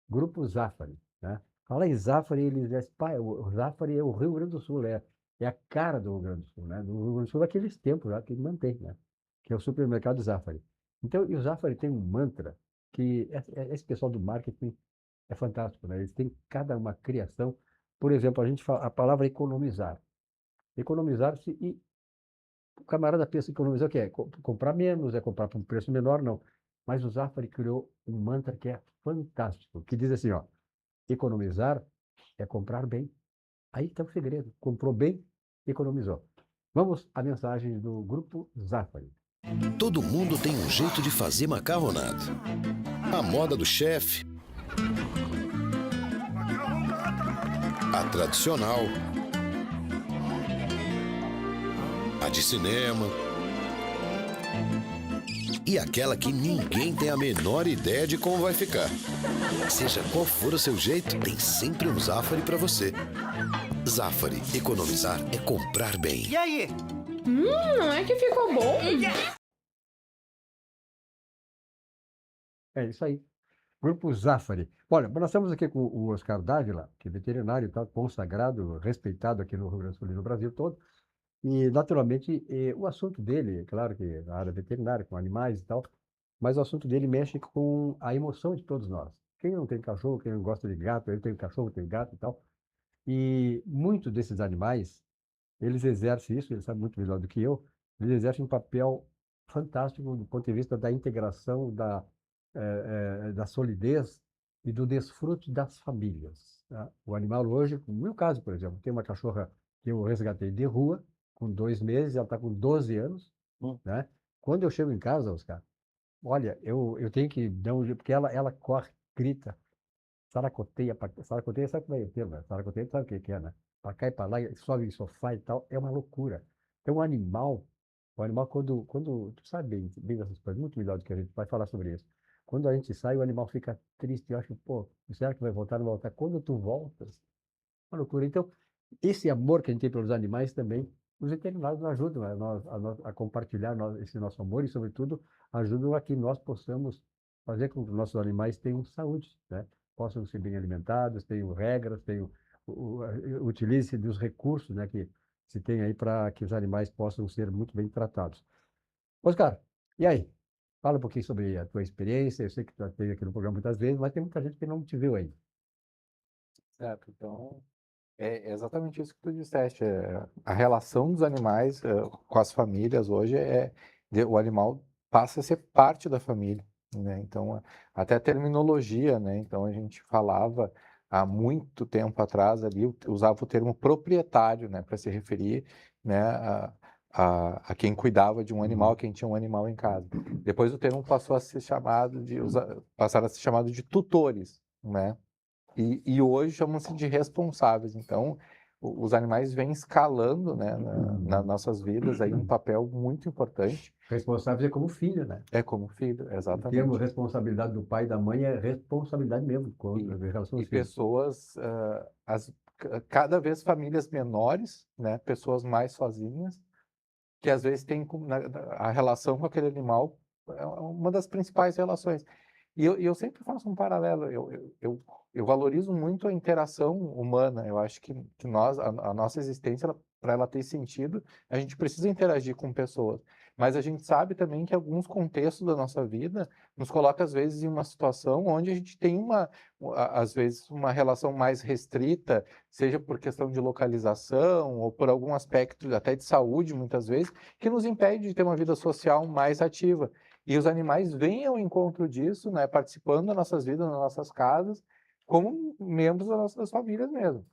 Grupo Zafari, né? Fala em Zafari, eles dizem, pai, o Zafari é o Rio Grande do Sul, é a cara do Rio Grande do Sul, né? Do Rio Grande do Sul, daqueles tempos já que ele mantém, né? Que é o supermercado Zafari. Então, e o Zafari tem um mantra que esse pessoal do marketing é fantástico, né? Eles têm cada uma criação. Por exemplo, a gente fala a palavra economizar. Economizar-se e o camarada pensa em economizar o que é? Comprar menos, é comprar por um preço menor, não. Mas o Zafari criou um mantra que é fantástico, que diz assim, ó, economizar é comprar bem. Aí está o segredo. Comprou bem, economizou. Vamos à mensagem do Grupo Zafari. Todo mundo tem um jeito de fazer macarronada. A moda do chefe, a tradicional, a de cinema e aquela que ninguém tem a menor ideia de como vai ficar. Seja qual for o seu jeito, tem sempre um Zafari para você. Zafari, economizar é comprar bem. E aí? Não é que ficou bom? É isso aí. Grupo Zafari. Olha, nós estamos aqui com o Oscar Dávila, que é veterinário, tá, consagrado, respeitado aqui no Rio Grande do Sul e no Brasil todo. E, naturalmente, o assunto dele, claro que na área veterinária, com animais e tal, mas o assunto dele mexe com a emoção de todos nós. Quem não tem cachorro, quem não gosta de gato, ele tem cachorro, tem gato e tal. E muitos desses animais, eles exercem isso, ele sabe muito melhor do que eu, eles exercem um papel fantástico do ponto de vista da integração, da solidez e do desfrute das famílias. Tá? O animal hoje, no meu caso, por exemplo, tem uma cachorra que eu resgatei de rua, com 2 meses, ela está com 12 anos, né? Quando eu chego em casa, Oscar, olha, eu tenho que dar um jeito, porque ela corre, grita, saracoteia, saracoteia, sabe como é o termo, né? Saracoteia, sabe o que é, né? Para cá e para lá, sobe em sofá e tal, é uma loucura. Então, o animal quando tu sabe bem dessas coisas, muito melhor do que a gente vai falar sobre isso. Quando a gente sai, o animal fica triste, eu acho, pô, será que vai voltar, não vai voltar? Quando tu voltas, uma loucura. Então, esse amor que a gente tem pelos animais também os veterinários nos ajudam a compartilhar esse nosso amor e, sobretudo, ajudam a que nós possamos fazer com que os nossos animais tenham saúde, né? Possam ser bem alimentados, tenham regras, utilize dos recursos, né, que se tem aí para que os animais possam ser muito bem tratados. Oscar, e aí? Fala um pouquinho sobre a tua experiência. Eu sei que tu já esteve aqui no programa muitas vezes, mas tem muita gente que não te viu ainda. Certo, então é exatamente isso que tu disseste. A relação dos animais com as famílias hoje o animal passa a ser parte da família, né? Então, até a terminologia, né? Então, a gente falava há muito tempo atrás ali, usava o termo proprietário, né? Para se referir, né? A quem cuidava de um animal, quem tinha um animal em casa. Depois o termo passou a ser passaram a ser chamado de tutores, né? E hoje chamam-se de responsáveis. Então, os animais vêm escalando, né, nas nossas vidas aí um papel muito importante. Responsável é como filho, né? É como filho, O termo exatamente. responsabilidade do pai e da mãe é responsabilidade mesmo, em relação E aos filhos. pessoas, cada vez famílias menores, né, pessoas mais sozinhas, que às vezes têm a relação com aquele animal, é uma das principais relações. E eu sempre faço um paralelo, eu valorizo muito a interação humana. Eu acho que a nossa existência, para ela ter sentido, a gente precisa interagir com pessoas. Mas a gente sabe também que alguns contextos da nossa vida nos coloca, às vezes, em uma situação onde a gente tem, às vezes, uma relação mais restrita, seja por questão de localização ou por algum aspecto até de saúde, muitas vezes, que nos impede de ter uma vida social mais ativa. E os animais vêm ao encontro disso, né, participando das nossas vidas, das nossas casas, como membros das nossas famílias mesmo.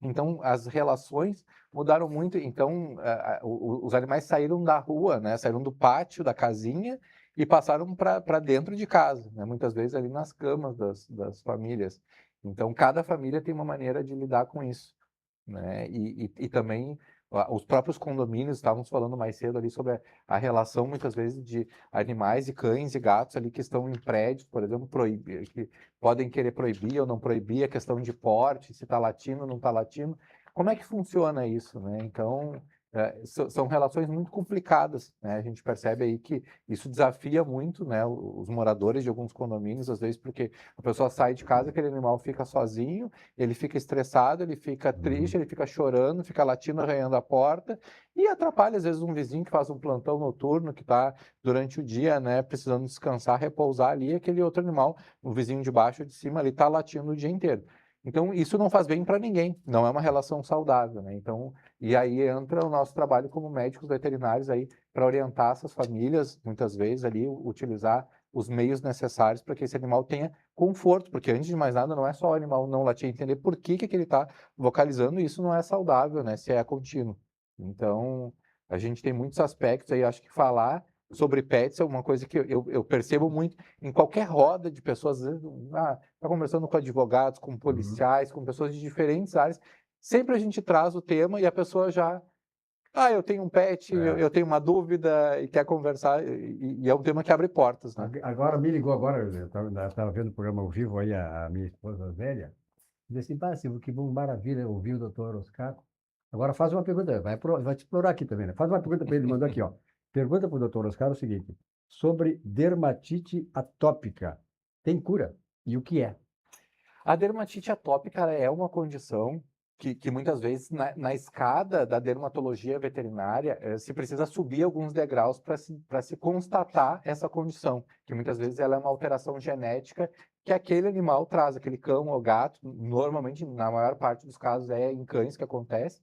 Então, as relações mudaram muito. Então, os animais saíram da rua, né, saíram do pátio, da casinha, e passaram para dentro de casa, né, muitas vezes ali nas camas das famílias. Então, cada família tem uma maneira de lidar com isso, né? E também os próprios condomínios, estávamos falando mais cedo ali sobre a relação, muitas vezes, de animais e cães e gatos ali que estão em prédios, por exemplo, que podem querer proibir ou não proibir, a questão de porte, se está latindo ou não está latindo. Como é que funciona isso, né? Então, são relações muito complicadas, né? A gente percebe aí que isso desafia muito, né, os moradores de alguns condomínios, às vezes porque a pessoa sai de casa, aquele animal fica sozinho, ele fica estressado, ele fica triste, ele fica chorando, fica latindo, arranhando a porta e atrapalha, às vezes, um vizinho que faz um plantão noturno, que está durante o dia, né, precisando descansar, repousar ali, e aquele outro animal, o vizinho de baixo ou de cima, ali está latindo o dia inteiro. Então, isso não faz bem para ninguém, não é uma relação saudável, né? Então, e aí entra o nosso trabalho como médicos veterinários aí para orientar essas famílias, muitas vezes ali, utilizar os meios necessários para que esse animal tenha conforto, porque antes de mais nada não é só o animal não latir, entender por que ele está vocalizando, e isso não é saudável, né, se é contínuo. Então, a gente tem muitos aspectos aí, acho que falar sobre pets é uma coisa que eu percebo muito em qualquer roda de pessoas, às vezes, tá conversando com advogados, com policiais, com pessoas de diferentes áreas, sempre a gente traz o tema e a pessoa já, eu tenho um pet, eu tenho uma dúvida e quer conversar, e é um tema que abre portas, né? Agora me ligou agora, eu estava vendo o programa ao vivo aí, a minha esposa velha, disse assim, Silvio, que bom, maravilha, ouvir o doutor Oscar. Agora faz uma pergunta, vai te explorar aqui também, né? Faz uma pergunta para ele, mandou aqui, ó. Pergunta para o doutor Oscar o seguinte, sobre dermatite atópica, tem cura? E o que é? A dermatite atópica é uma condição que muitas vezes na escada da dermatologia veterinária se precisa subir alguns degraus para se constatar essa condição, que muitas vezes ela é uma alteração genética que aquele animal traz, aquele cão ou gato, normalmente na maior parte dos casos é em cães que acontece,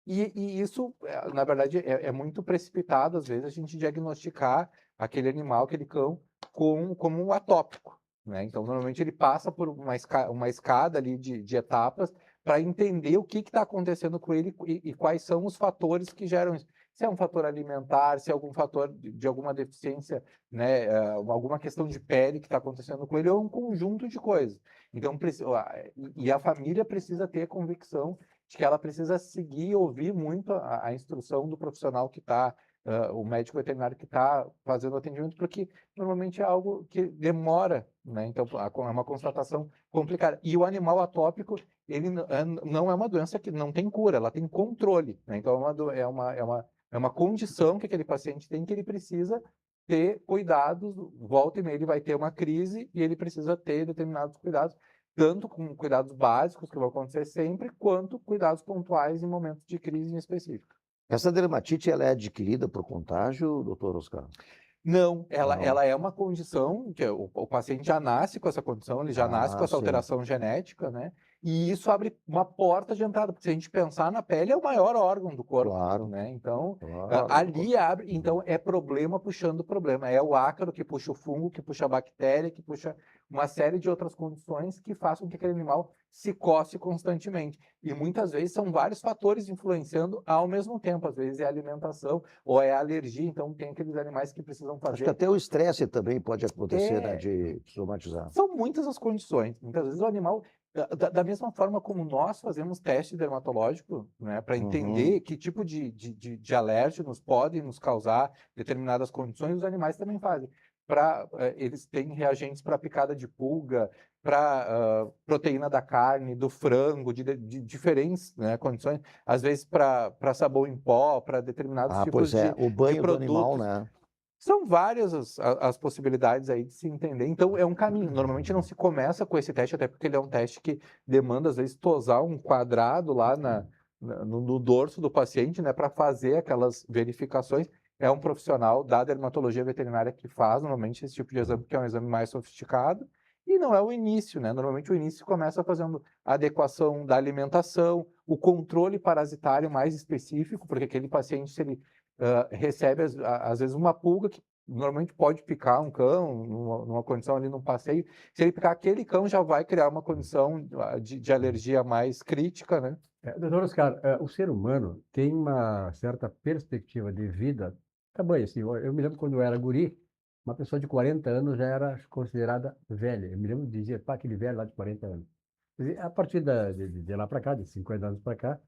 e isso, na verdade, é muito precipitado, às vezes, a gente diagnosticar aquele animal, aquele cão, como um atópico, né? Então, normalmente, ele passa por uma escada ali de etapas para entender o que está acontecendo com ele e quais são os fatores que geram isso. Se é um fator alimentar, se é algum fator de alguma deficiência, né, alguma questão de pele que está acontecendo com ele, ou um conjunto de coisas. Então, a família precisa ter convicção de que ela precisa seguir e ouvir muito a instrução do profissional que está, o médico veterinário que está fazendo o atendimento, porque normalmente é algo que demora, né? Então, é uma constatação complicada. E o animal atópico, ele não é uma doença que não tem cura, ela tem controle, né? Então, é uma condição que aquele paciente tem que ele precisa ter cuidados, volta e meia ele vai ter uma crise e ele precisa ter determinados cuidados, tanto com cuidados básicos, que vão acontecer sempre, quanto cuidados pontuais em momentos de crise em específico. Essa dermatite, ela é adquirida por contágio, doutor Oscar? Não, ela, Não. ela é uma condição que o paciente já nasce com essa condição, ele já nasce com essa sim. alteração genética, né? E isso abre uma porta de entrada, porque se a gente pensar na pele, é o maior órgão do corpo, Claro. né? Então, Claro. ali abre, então é problema puxando problema. É o ácaro que puxa o fungo, que puxa a bactéria, que puxa uma série de outras condições que façam que aquele animal se coce constantemente. E muitas vezes são vários fatores influenciando ao mesmo tempo. Às vezes é a alimentação ou é a alergia, então tem aqueles animais que precisam Acho que fazer. até o estresse também pode acontecer, né, É. de somatizar. São muitas as condições. Muitas vezes o animal, da mesma forma como nós fazemos teste dermatológico, né, para entender que tipo de alérgenos podem nos causar determinadas condições, os animais também fazem. Eles têm reagentes para picada de pulga, para proteína da carne, do frango, de diferentes, né, condições. Às vezes para sabão em pó, para determinados Ah, tipos pois é, o banho do produtos. animal, né? São várias as possibilidades aí de se entender. Então, é um caminho. Normalmente não se começa com esse teste, até porque ele é um teste que demanda, às vezes, tosar um quadrado lá no dorso do paciente, né, para fazer aquelas verificações. É um profissional da dermatologia veterinária que faz, normalmente, esse tipo de exame, que é um exame mais sofisticado. E não é o início, né? Normalmente o início começa fazendo a adequação da alimentação, o controle parasitário mais específico, porque aquele paciente, se ele recebe, às vezes, uma pulga que normalmente pode picar um cão, numa condição ali, num passeio. Se ele picar aquele cão, já vai criar uma condição de alergia mais crítica, né? Doutor Oscar, o ser humano tem uma certa perspectiva de vida tamanho, assim, eu me lembro quando eu era guri, uma pessoa de 40 anos já era considerada velha. Eu me lembro de dizer, pá, aquele velho lá de 40 anos. Quer dizer, a partir de lá para cá, de 50 anos para cá,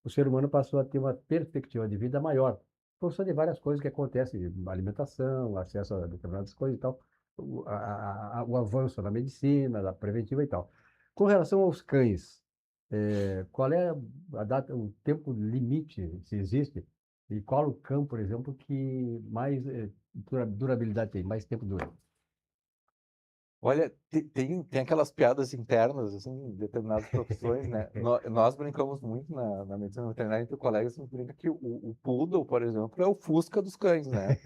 o ser humano passou a ter uma perspectiva de vida maior, por função de várias coisas que acontecem, alimentação, acesso a determinadas coisas e tal, o avanço na medicina, da preventiva e tal. Com relação aos cães, qual é a data, o tempo limite, se existe, e qual o cão, por exemplo, que mais durabilidade tem, mais tempo dura? Olha, tem aquelas piadas internas, assim, em determinadas profissões, né? Nós brincamos muito na medicina veterinária entre colegas, a gente brinca que o poodle, por exemplo, é o Fusca dos cães, né?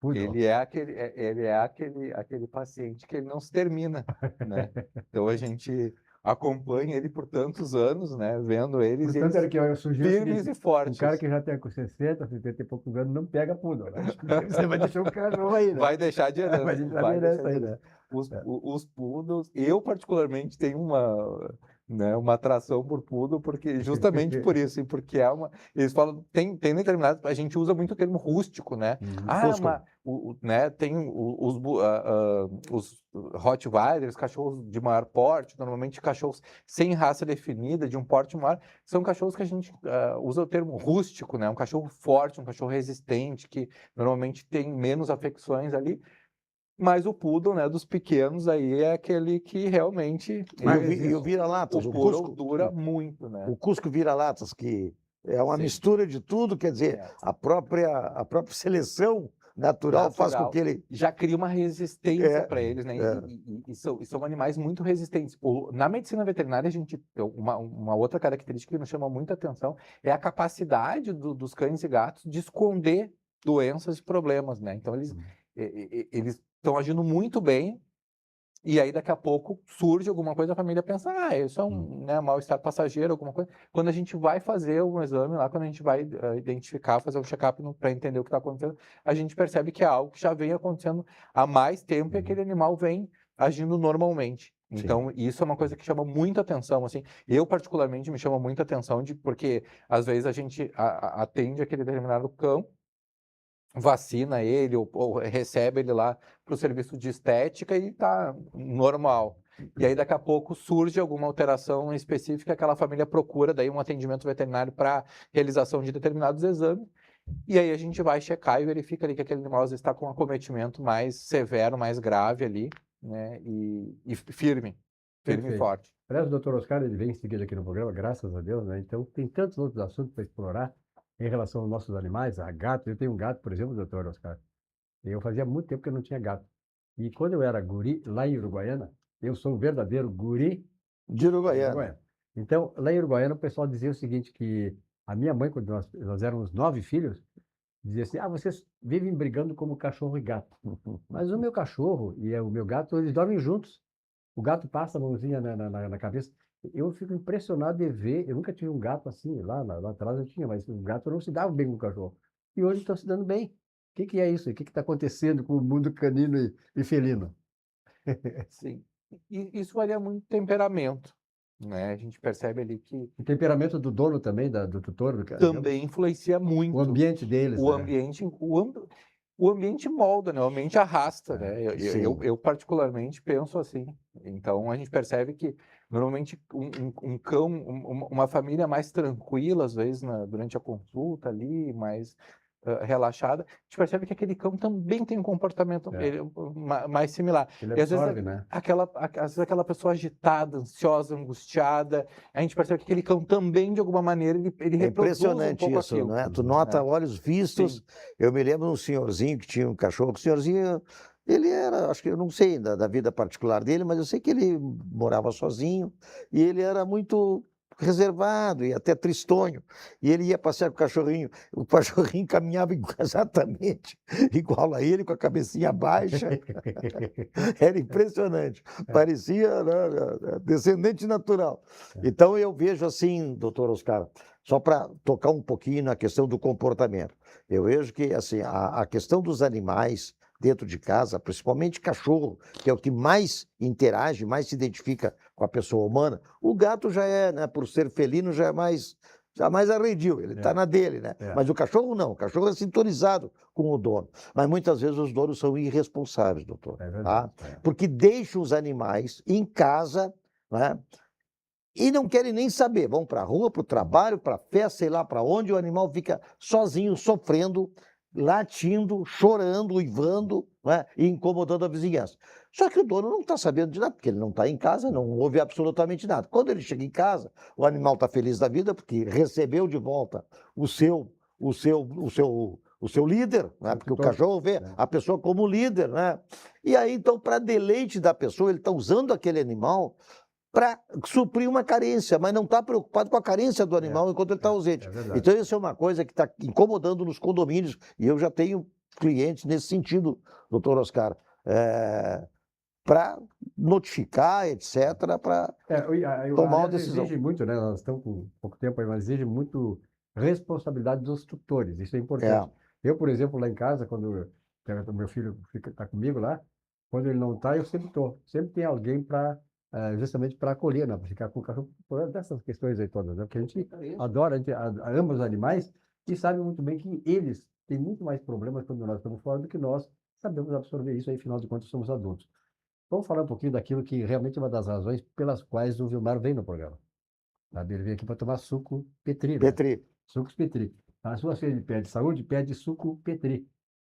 Poodle. Ele é aquele paciente que ele não se termina, né? Então a gente acompanha ele por tantos anos, né? Vendo eles, Portanto, era que eu sugiro o firmes seguinte, e fortes. um cara que já tem com 60, 70 e poucos anos não pega poodle, né? Você vai deixar o cara novo aí, né? Vai deixar de herança. Vai deixar de herança aí, né? Os poodles, eu particularmente tenho uma atração por poodle, porque justamente por isso, e porque eles falam, tem determinado, a gente usa muito o termo rústico, né? Fusca. Né, tem os Rottweilers, cachorros de maior porte, normalmente cachorros sem raça definida, de um porte maior, são cachorros que a gente usa o termo rústico, né? Um cachorro forte, um cachorro resistente, que normalmente tem menos afecções ali. Mas o poodle, né, dos pequenos aí é aquele que realmente E o vira-latas, o o poodle Cusco, dura muito, né? o Cusco vira-latas, que é uma Sim. mistura de tudo, quer dizer, a própria seleção natural faz com que ele... já cria uma resistência para eles, né? é. E são animais muito resistentes. Na medicina veterinária, a gente uma outra característica que nos chama muita atenção é a capacidade dos cães e gatos de esconder doenças e problemas, né? Então eles estão agindo muito bem. E aí, daqui a pouco, surge alguma coisa, a família pensa, isso é um mal-estar passageiro, alguma coisa. Quando a gente vai fazer um exame lá, quando a gente vai identificar, fazer um check-up para entender o que está acontecendo, a gente percebe que é algo que já vem acontecendo há mais tempo e aquele animal vem agindo normalmente. Então, isso é uma coisa que chama muita atenção, assim. Eu, particularmente, me chama muita atenção, porque, às vezes, a gente atende aquele determinado cão, vacina ele ou recebe ele lá para o serviço de estética e tá normal. E aí daqui a pouco surge alguma alteração específica, aquela família procura daí um atendimento veterinário para realização de determinados exames. E aí a gente vai checar e verifica ali que aquele animal às vezes está com um acometimento mais severo, mais grave ali, né? E firme firme e Perfeito. forte. Aliás, o doutor Oscar, ele vem em seguida aqui no programa, graças a Deus, né? Então, tem tantos outros assuntos para explorar em relação aos nossos animais, a gato. Eu tenho um gato, por exemplo, doutor Oscar. Eu fazia muito tempo que eu não tinha gato. E quando eu era guri, lá em Uruguaiana, eu sou um verdadeiro guri De Uruguaiana. Uruguaiana. Então, lá em Uruguaiana, o pessoal dizia o seguinte, que a minha mãe, quando nós éramos 9 filhos, dizia assim, vocês vivem brigando como cachorro e gato. Mas o meu cachorro e o meu gato, eles dormem juntos. O gato passa a mãozinha na cabeça. Eu fico impressionado de ver, eu nunca tive um gato assim, lá atrás eu tinha, mas o gato não se dava bem com o cachorro. E hoje estão se dando bem. O que é isso? O que está acontecendo com o mundo canino e felino? Sim. E isso varia muito do temperamento, né? A gente percebe ali que O temperamento do dono também, do tutor, do cara. também influencia muito. O ambiente deles. O né? ambiente, o ambiente molda, né? O ambiente arrasta, né? sim. Eu particularmente penso assim. Então a gente percebe que normalmente um cão, uma família mais tranquila, às vezes, durante a consulta ali, mais relaxada, a gente percebe que aquele cão também tem um comportamento mais similar. Ele E às vezes absorve, né? às vezes aquela pessoa agitada, ansiosa, angustiada, a gente percebe que aquele cão também, de alguma maneira, ele É reproduz impressionante um pouco isso, aquilo. né? Tu nota olhos vistos. Sim. Eu me lembro de um senhorzinho que tinha um cachorro. O senhorzinho, ele era, acho que eu não sei da vida particular dele, mas eu sei que ele morava sozinho e ele era muito reservado e até tristonho. E ele ia passear com o cachorrinho caminhava exatamente igual a ele, com a cabecinha baixa. Era impressionante. Parecia, né, descendente natural. Então eu vejo assim, doutor Oscar, só para tocar um pouquinho na questão do comportamento. Eu vejo que assim, a questão dos animais dentro de casa, principalmente cachorro, que é o que mais interage, mais se identifica com a pessoa humana. O gato já é, né, por ser felino, já é mais arredio, ele está na dele, né? Mas o cachorro não, o cachorro é sintonizado com o dono. Mas muitas vezes os donos são irresponsáveis, doutor. É verdade. Tá? Porque deixam os animais em casa, né? E não querem nem saber, vão para a rua, para o trabalho, para a festa, sei lá para onde, o animal fica sozinho, sofrendo, latindo, chorando, uivando, né, e incomodando a vizinhança. Só que o dono não está sabendo de nada, porque ele não está em casa, não ouve absolutamente nada. Quando ele chega em casa, o animal está feliz da vida, porque recebeu de volta o seu líder, né, porque o cachorro vê a pessoa como líder, né? E aí, então, para deleite da pessoa, ele está usando aquele animal para suprir uma carência, mas não está preocupado com a carência do animal enquanto ele está ausente. Então, isso é uma coisa que está incomodando nos condomínios, e eu já tenho clientes nesse sentido, doutor Oscar, para notificar, etc., para tomar uma decisão. Exige muito, né? Nós estamos com pouco tempo aí, mas exige muito responsabilidade dos tutores, isso é importante. Eu, por exemplo, lá em casa, quando o meu filho está comigo lá, quando ele não está, eu sempre estou. Sempre tem alguém para justamente para acolher, né? Para ficar com o cachorro, por dessas questões aí todas, né? Porque a gente adora, a gente ama os animais e sabe muito bem que eles têm muito mais problemas quando nós estamos fora do que nós sabemos absorver isso aí, afinal de contas, somos adultos. Vamos falar um pouquinho daquilo que realmente é uma das razões pelas quais o Vilmar vem no programa. Sabe? Ele veio aqui para tomar suco Petri. Né? Petri. Sucos Petri. A sua sede pede saúde, pede suco Petri.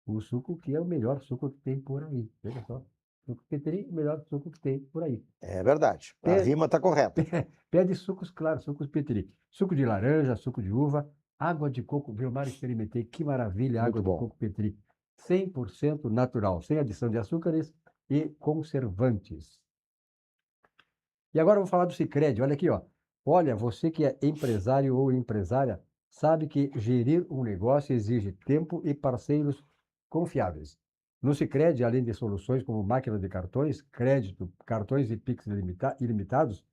O suco que é o melhor suco que tem por aí. Veja só. Suco Petri, o melhor suco que tem por aí. É verdade. A rima está correta. Pede sucos, claro, sucos Petri. Suco de laranja, suco de uva, água de coco. Vilmar, experimentei. Que maravilha, água de coco Petri. 100% natural, sem adição de açúcares e conservantes. E agora eu vou falar do Sicredi. Olha aqui, ó. Olha, você que é empresário ou empresária, sabe que gerir um negócio exige tempo e parceiros confiáveis. No Sicredi, além de soluções como máquina de cartões, crédito, cartões e Pix ilimitados,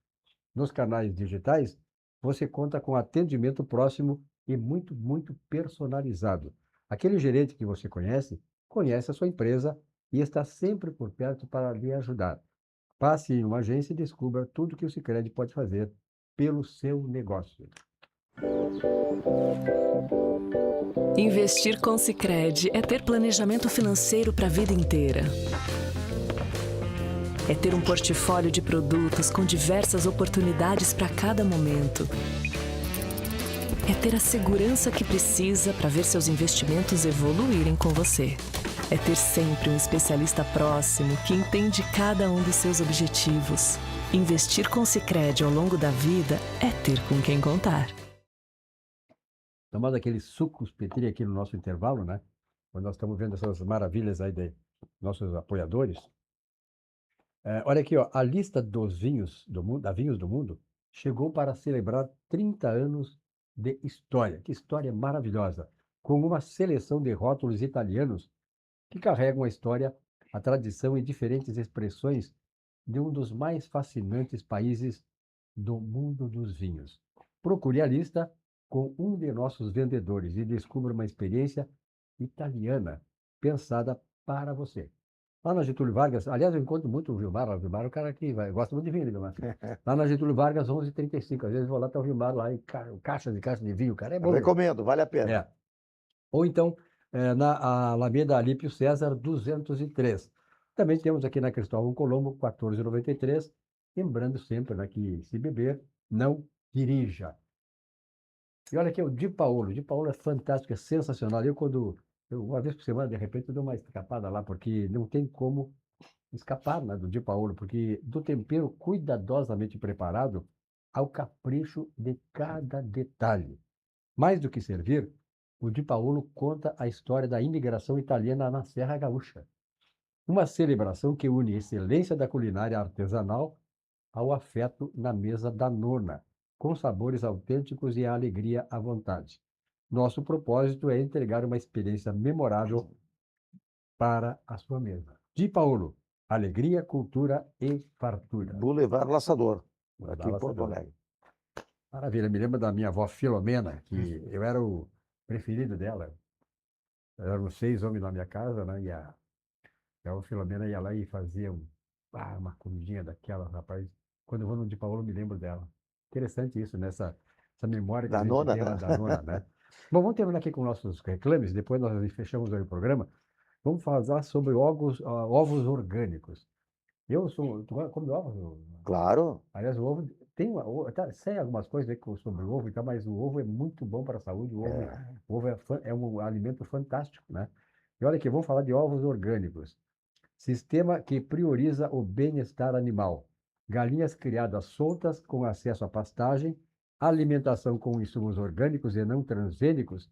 nos canais digitais, você conta com atendimento próximo e muito, muito personalizado. Aquele gerente que você conhece a sua empresa e está sempre por perto para lhe ajudar. Passe em uma agência e descubra tudo que o Sicredi pode fazer pelo seu negócio. Investir com Sicredi é ter planejamento financeiro para a vida inteira. É ter um portfólio de produtos com diversas oportunidades para cada momento. É ter a segurança que precisa para ver seus investimentos evoluírem com você. É ter sempre um especialista próximo que entende cada um dos seus objetivos. Investir com Sicredi ao longo da vida é ter com quem contar. Tomando aquele sucos Petri aqui no nosso intervalo, né? Quando nós estamos vendo essas maravilhas aí de nossos apoiadores. Olha aqui, ó, a lista dos vinhos do mundo, da Vinhos do Mundo, chegou para celebrar 30 anos de história. Que história maravilhosa! Com uma seleção de rótulos italianos que carregam a história, a tradição e diferentes expressões de um dos mais fascinantes países do mundo dos vinhos. Procure a lista com um de nossos vendedores e descubra uma experiência italiana pensada para você. Lá na Getúlio Vargas, aliás, eu encontro muito o Vilmar. O Vilmar é o cara que gosta muito de vinho, Vilmar. Lá na Getúlio Vargas, 11h35. Às vezes eu vou lá, tá o Vilmar lá, e caixas e caixas de vinho, cara, é bom. Recomendo, vale a pena. É. Ou então, na Alameda Alípio César, 203. Também temos aqui na Cristóvão Colombo, 14,93. Lembrando sempre, né, que se beber, não dirija. E olha aqui, o Di Paolo. O Di Paolo é fantástico, é sensacional. Uma vez por semana, de repente, eu dou uma escapada lá, porque não tem como escapar, né, do Di Paolo, porque do tempero cuidadosamente preparado ao capricho de cada detalhe. Mais do que servir, o Di Paolo conta a história da imigração italiana na Serra Gaúcha. Uma celebração que une excelência da culinária artesanal ao afeto na mesa da nona, com sabores autênticos e a alegria à vontade. Nosso propósito é entregar uma experiência memorável para a sua mesa. Di Paolo, alegria, cultura e fartura. Boulevard Laçador, Boulevard aqui em Porto Laçador. Alegre. Maravilha, me lembro da minha avó Filomena, que eu era o preferido dela. Eram 6 homens na minha casa, né? E a avó Filomena ia lá e fazia uma comidinha daquela, rapaz. Quando eu vou no Di Paolo, eu me lembro dela. Interessante isso, né? Essa memória que Da a gente nona, tem lá né? da nona, né? Bom, vamos terminar aqui com nossos reclames, depois nós fechamos aí o programa. Vamos falar sobre ovos orgânicos. Tu come ovos? Claro. Aliás, o ovo tem sei algumas coisas aí sobre o ovo, mas o ovo é muito bom para a saúde. O ovo é um alimento fantástico, né? E olha aqui, vamos falar de ovos orgânicos. Sistema que prioriza o bem-estar animal. Galinhas criadas soltas com acesso à pastagem, alimentação com insumos orgânicos e não transgênicos.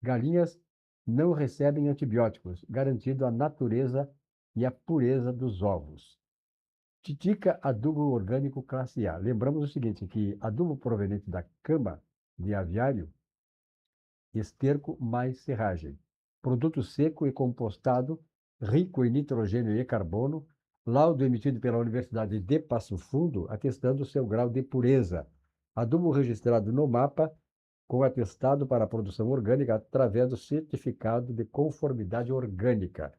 Galinhas não recebem antibióticos, garantindo a natureza e a pureza dos ovos. Titica adubo orgânico classe A. Lembramos o seguinte, que adubo proveniente da cama de aviário, esterco mais serragem. Produto seco e compostado, rico em nitrogênio e carbono, laudo emitido pela Universidade de Passo Fundo, atestando seu grau de pureza. Adubo registrado no mapa, com atestado para a produção orgânica através do certificado de conformidade orgânica.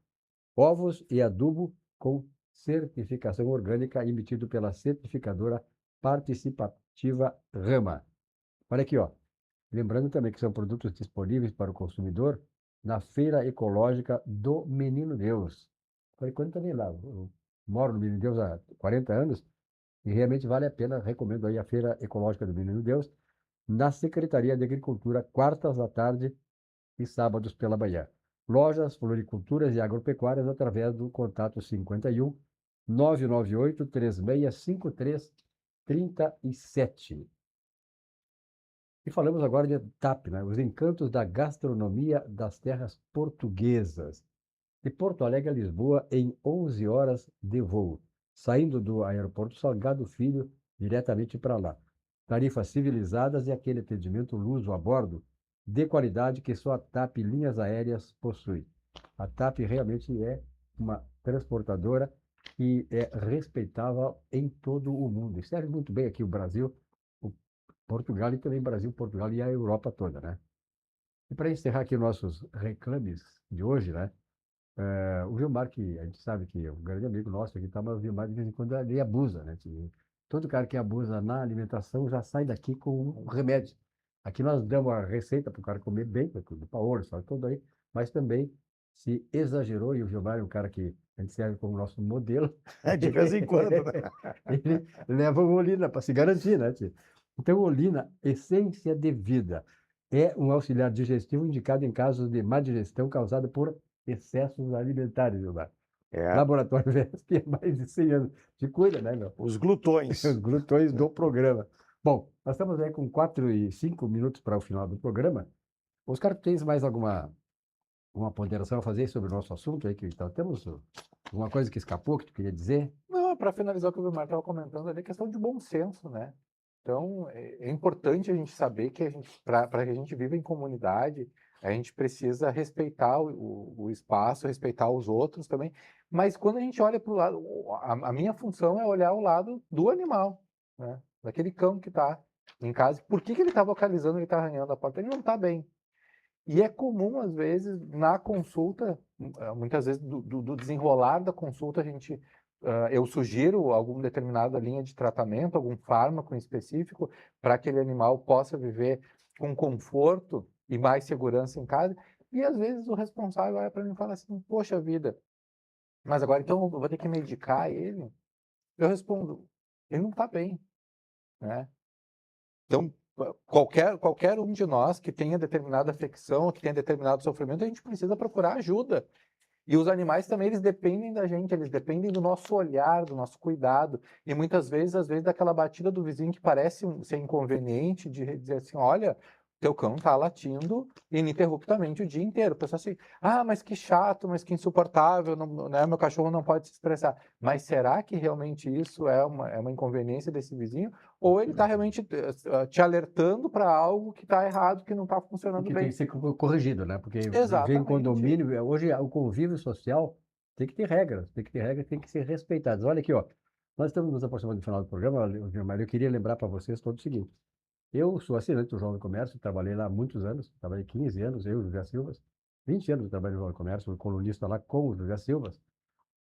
Ovos e adubo com certificação orgânica emitido pela certificadora participativa Rama. Olha aqui, ó. Lembrando também que são produtos disponíveis para o consumidor na Feira Ecológica do Menino Deus. Falei, quando também lá, eu moro no Menino Deus há 40 anos e realmente vale a pena, recomendo aí a Feira Ecológica do Menino Deus, na Secretaria de Agricultura, quartas à tarde e sábados pela manhã. Lojas, floriculturas e agropecuárias através do contato 51 998 3653 37. E falamos agora de TAP, né? Os encantos da gastronomia das terras portuguesas. De Porto Alegre a Lisboa em 11 horas de voo, saindo do aeroporto Salgado Filho diretamente para lá. Tarifas civilizadas e aquele atendimento luso a bordo de qualidade que só a TAP Linhas Aéreas possui. A TAP realmente é uma transportadora que é respeitável em todo o mundo. E serve muito bem aqui o Brasil, o Portugal e também Brasil, Portugal e a Europa toda, né? E para encerrar aqui nossos reclames de hoje, né? O Vilmar, que a gente sabe que é um grande amigo nosso aqui, tá, mas o Vilmar de vez em quando ele abusa, né? Todo cara que abusa na alimentação já sai daqui com um remédio. Aqui nós damos a receita para o cara comer bem, do Paolo, sabe, tudo aí, mas também se exagerou, e o Vilmar é um cara que a gente serve como nosso modelo. De vez em quando, né? Ele leva o Olina para se garantir, né, tio? Então, Olina, essência de vida, é um auxiliar digestivo indicado em casos de má digestão causada por excessos alimentares, Vilmar. Laboratório VESP há mais de 100 anos. Se cuida, né, meu? Os glutões. Os glutões do programa. Bom, nós estamos aí com 4 e 5 minutos para o final do programa. Oscar, tens mais alguma ponderação a fazer sobre o nosso assunto aí? Então, temos alguma coisa que escapou que tu queria dizer? Não, para finalizar o que o Vilmar estava comentando ali, questão de bom senso, né? Então, é importante a gente saber que para que a gente viva em comunidade, a gente precisa respeitar o espaço, respeitar os outros também. Mas quando a gente olha para o lado, a minha função é olhar o lado do animal, né? Daquele cão que está em casa. Por que ele está vocalizando, ele está arranhando a porta? Ele não está bem. E é comum, às vezes, na consulta, muitas vezes do desenrolar da consulta, eu sugiro alguma determinada linha de tratamento, algum fármaco em específico, para que aquele animal possa viver com conforto e mais segurança em casa. E às vezes o responsável olha para mim e fala assim: poxa vida, mas agora então eu vou ter que medicar ele? Eu respondo: ele não está bem, né? Então, qualquer um de nós que tenha determinada afecção, que tenha determinado sofrimento, a gente precisa procurar ajuda. E os animais também, eles dependem da gente, eles dependem do nosso olhar, do nosso cuidado. E muitas vezes, às vezes, daquela batida do vizinho que parece ser inconveniente, de dizer assim: olha, teu cão tá latindo ininterruptamente o dia inteiro. O pessoal assim: ah, mas que chato, mas que insuportável, não, né, meu cachorro não pode se expressar. Mas será que realmente isso é uma inconveniência desse vizinho? Ou ele está realmente te alertando para algo que está errado, que não está funcionando Que bem? tem que ser corrigido, né? Porque viver em Exatamente. condomínio, hoje o convívio social tem que ter regras, tem que ser respeitadas. Olha aqui, ó, nós estamos nos aproximando do final do programa, mas eu queria lembrar para vocês todo o seguinte: eu sou assinante do Jornal do Comércio, trabalhei lá há muitos anos, trabalhei 15 anos, eu e o José Silva, 20 anos eu trabalho no Jornal do Comércio, fui colunista lá com o José Silva.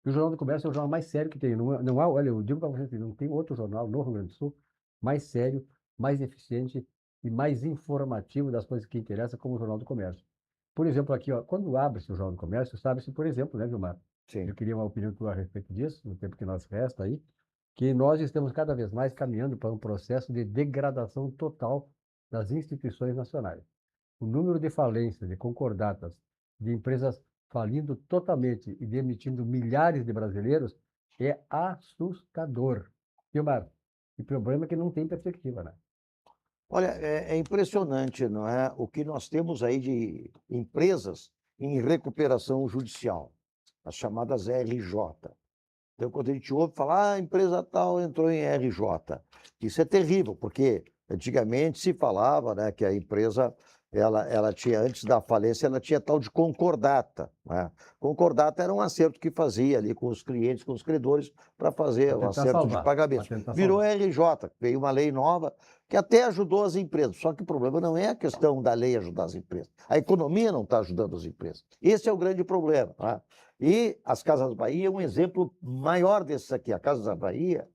E o Jornal do Comércio é o jornal mais sério que tem. Não há, olha, eu digo para vocês, não tem outro jornal no Rio Grande do Sul mais sério, mais eficiente e mais informativo das coisas que interessam como o Jornal do Comércio. Por exemplo, aqui, ó, quando abre-se o Jornal do Comércio, sabe-se, por exemplo, né, Vilmar? Sim. Eu queria uma opinião tua a respeito disso, no tempo que nos resta aí, que nós estamos cada vez mais caminhando para um processo de degradação total das instituições nacionais. O número de falências, de concordatas, de empresas falindo totalmente e demitindo milhares de brasileiros é assustador. Vilmar, o problema é que não tem perspectiva, né? Olha, é impressionante, não é? O que nós temos aí de empresas em recuperação judicial, as chamadas RJ. Então, quando a gente ouve falar, a empresa tal entrou em RJ, isso é terrível, porque antigamente se falava, né, que a empresa, ela tinha, antes da falência, ela tinha tal de concordata, né? Concordata era um acerto que fazia ali com os clientes, com os credores, para fazer um acerto de pagamento. Virou RJ, veio uma lei nova que até ajudou as empresas, só que o problema não é a questão da lei ajudar as empresas, a economia não está ajudando as empresas. Esse é o grande problema, né? E as Casas Bahia é um exemplo maior desses aqui. A Casas Bahia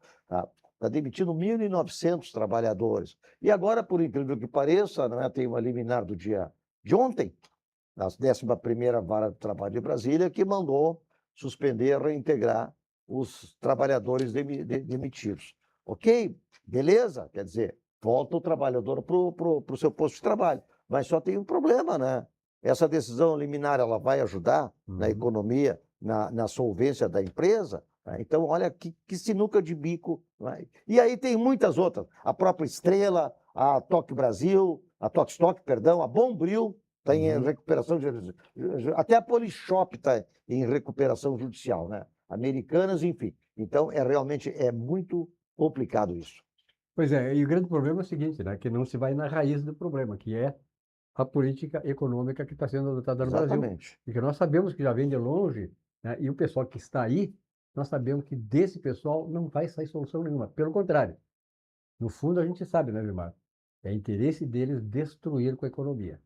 está demitindo 1.900 trabalhadores. E agora, por incrível que pareça, né, tem uma liminar do dia de ontem, da 11ª Vara do Trabalho de Brasília, que mandou suspender, reintegrar os trabalhadores demitidos. Ok, beleza, quer dizer, volta o trabalhador para o seu posto de trabalho. Mas só tem um problema, né? Essa decisão liminar, ela vai ajudar na economia, na solvência da empresa? Então, olha que sinuca de bico. Né? E aí tem muitas outras. A própria Estrela, a Toque Brasil, a Toque Stock, perdão, a Bombril está em recuperação judicial. Até a Polishop está em recuperação judicial, né? Americanas, enfim. Então, realmente é muito complicado isso. Pois é, e o grande problema é o seguinte, né? Que não se vai na raiz do problema, que é a política econômica que está sendo adotada no Brasil. E que nós sabemos que já vem de longe, né? E o pessoal que está aí, nós sabemos que desse pessoal não vai sair solução nenhuma. Pelo contrário, no fundo a gente sabe, né, Vilmar? É interesse deles destruir com a economia.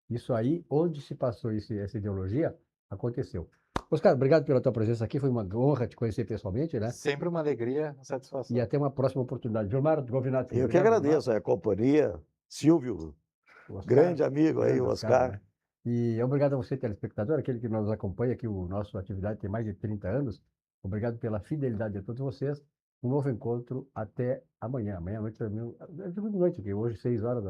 Isso aí, onde se passou essa ideologia, aconteceu. Oscar, obrigado pela tua presença aqui, foi uma honra te conhecer pessoalmente, né? Sempre uma alegria, uma satisfação. E até uma próxima oportunidade. Vilmar Govinati. Eu que agradeço a companhia, Silvio, Oscar, grande amigo aí, o Oscar. Né? E obrigado a você, telespectador, aquele que nos acompanha aqui, o nosso atividade tem mais de 30 anos. Obrigado pela fidelidade de todos vocês. Um novo encontro até amanhã. Amanhã à noite, aqui, hoje, 6 horas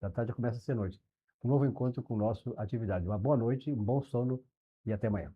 da tarde, começa a ser noite. Um novo encontro com a nossa atividade. Uma boa noite, um bom sono e até amanhã.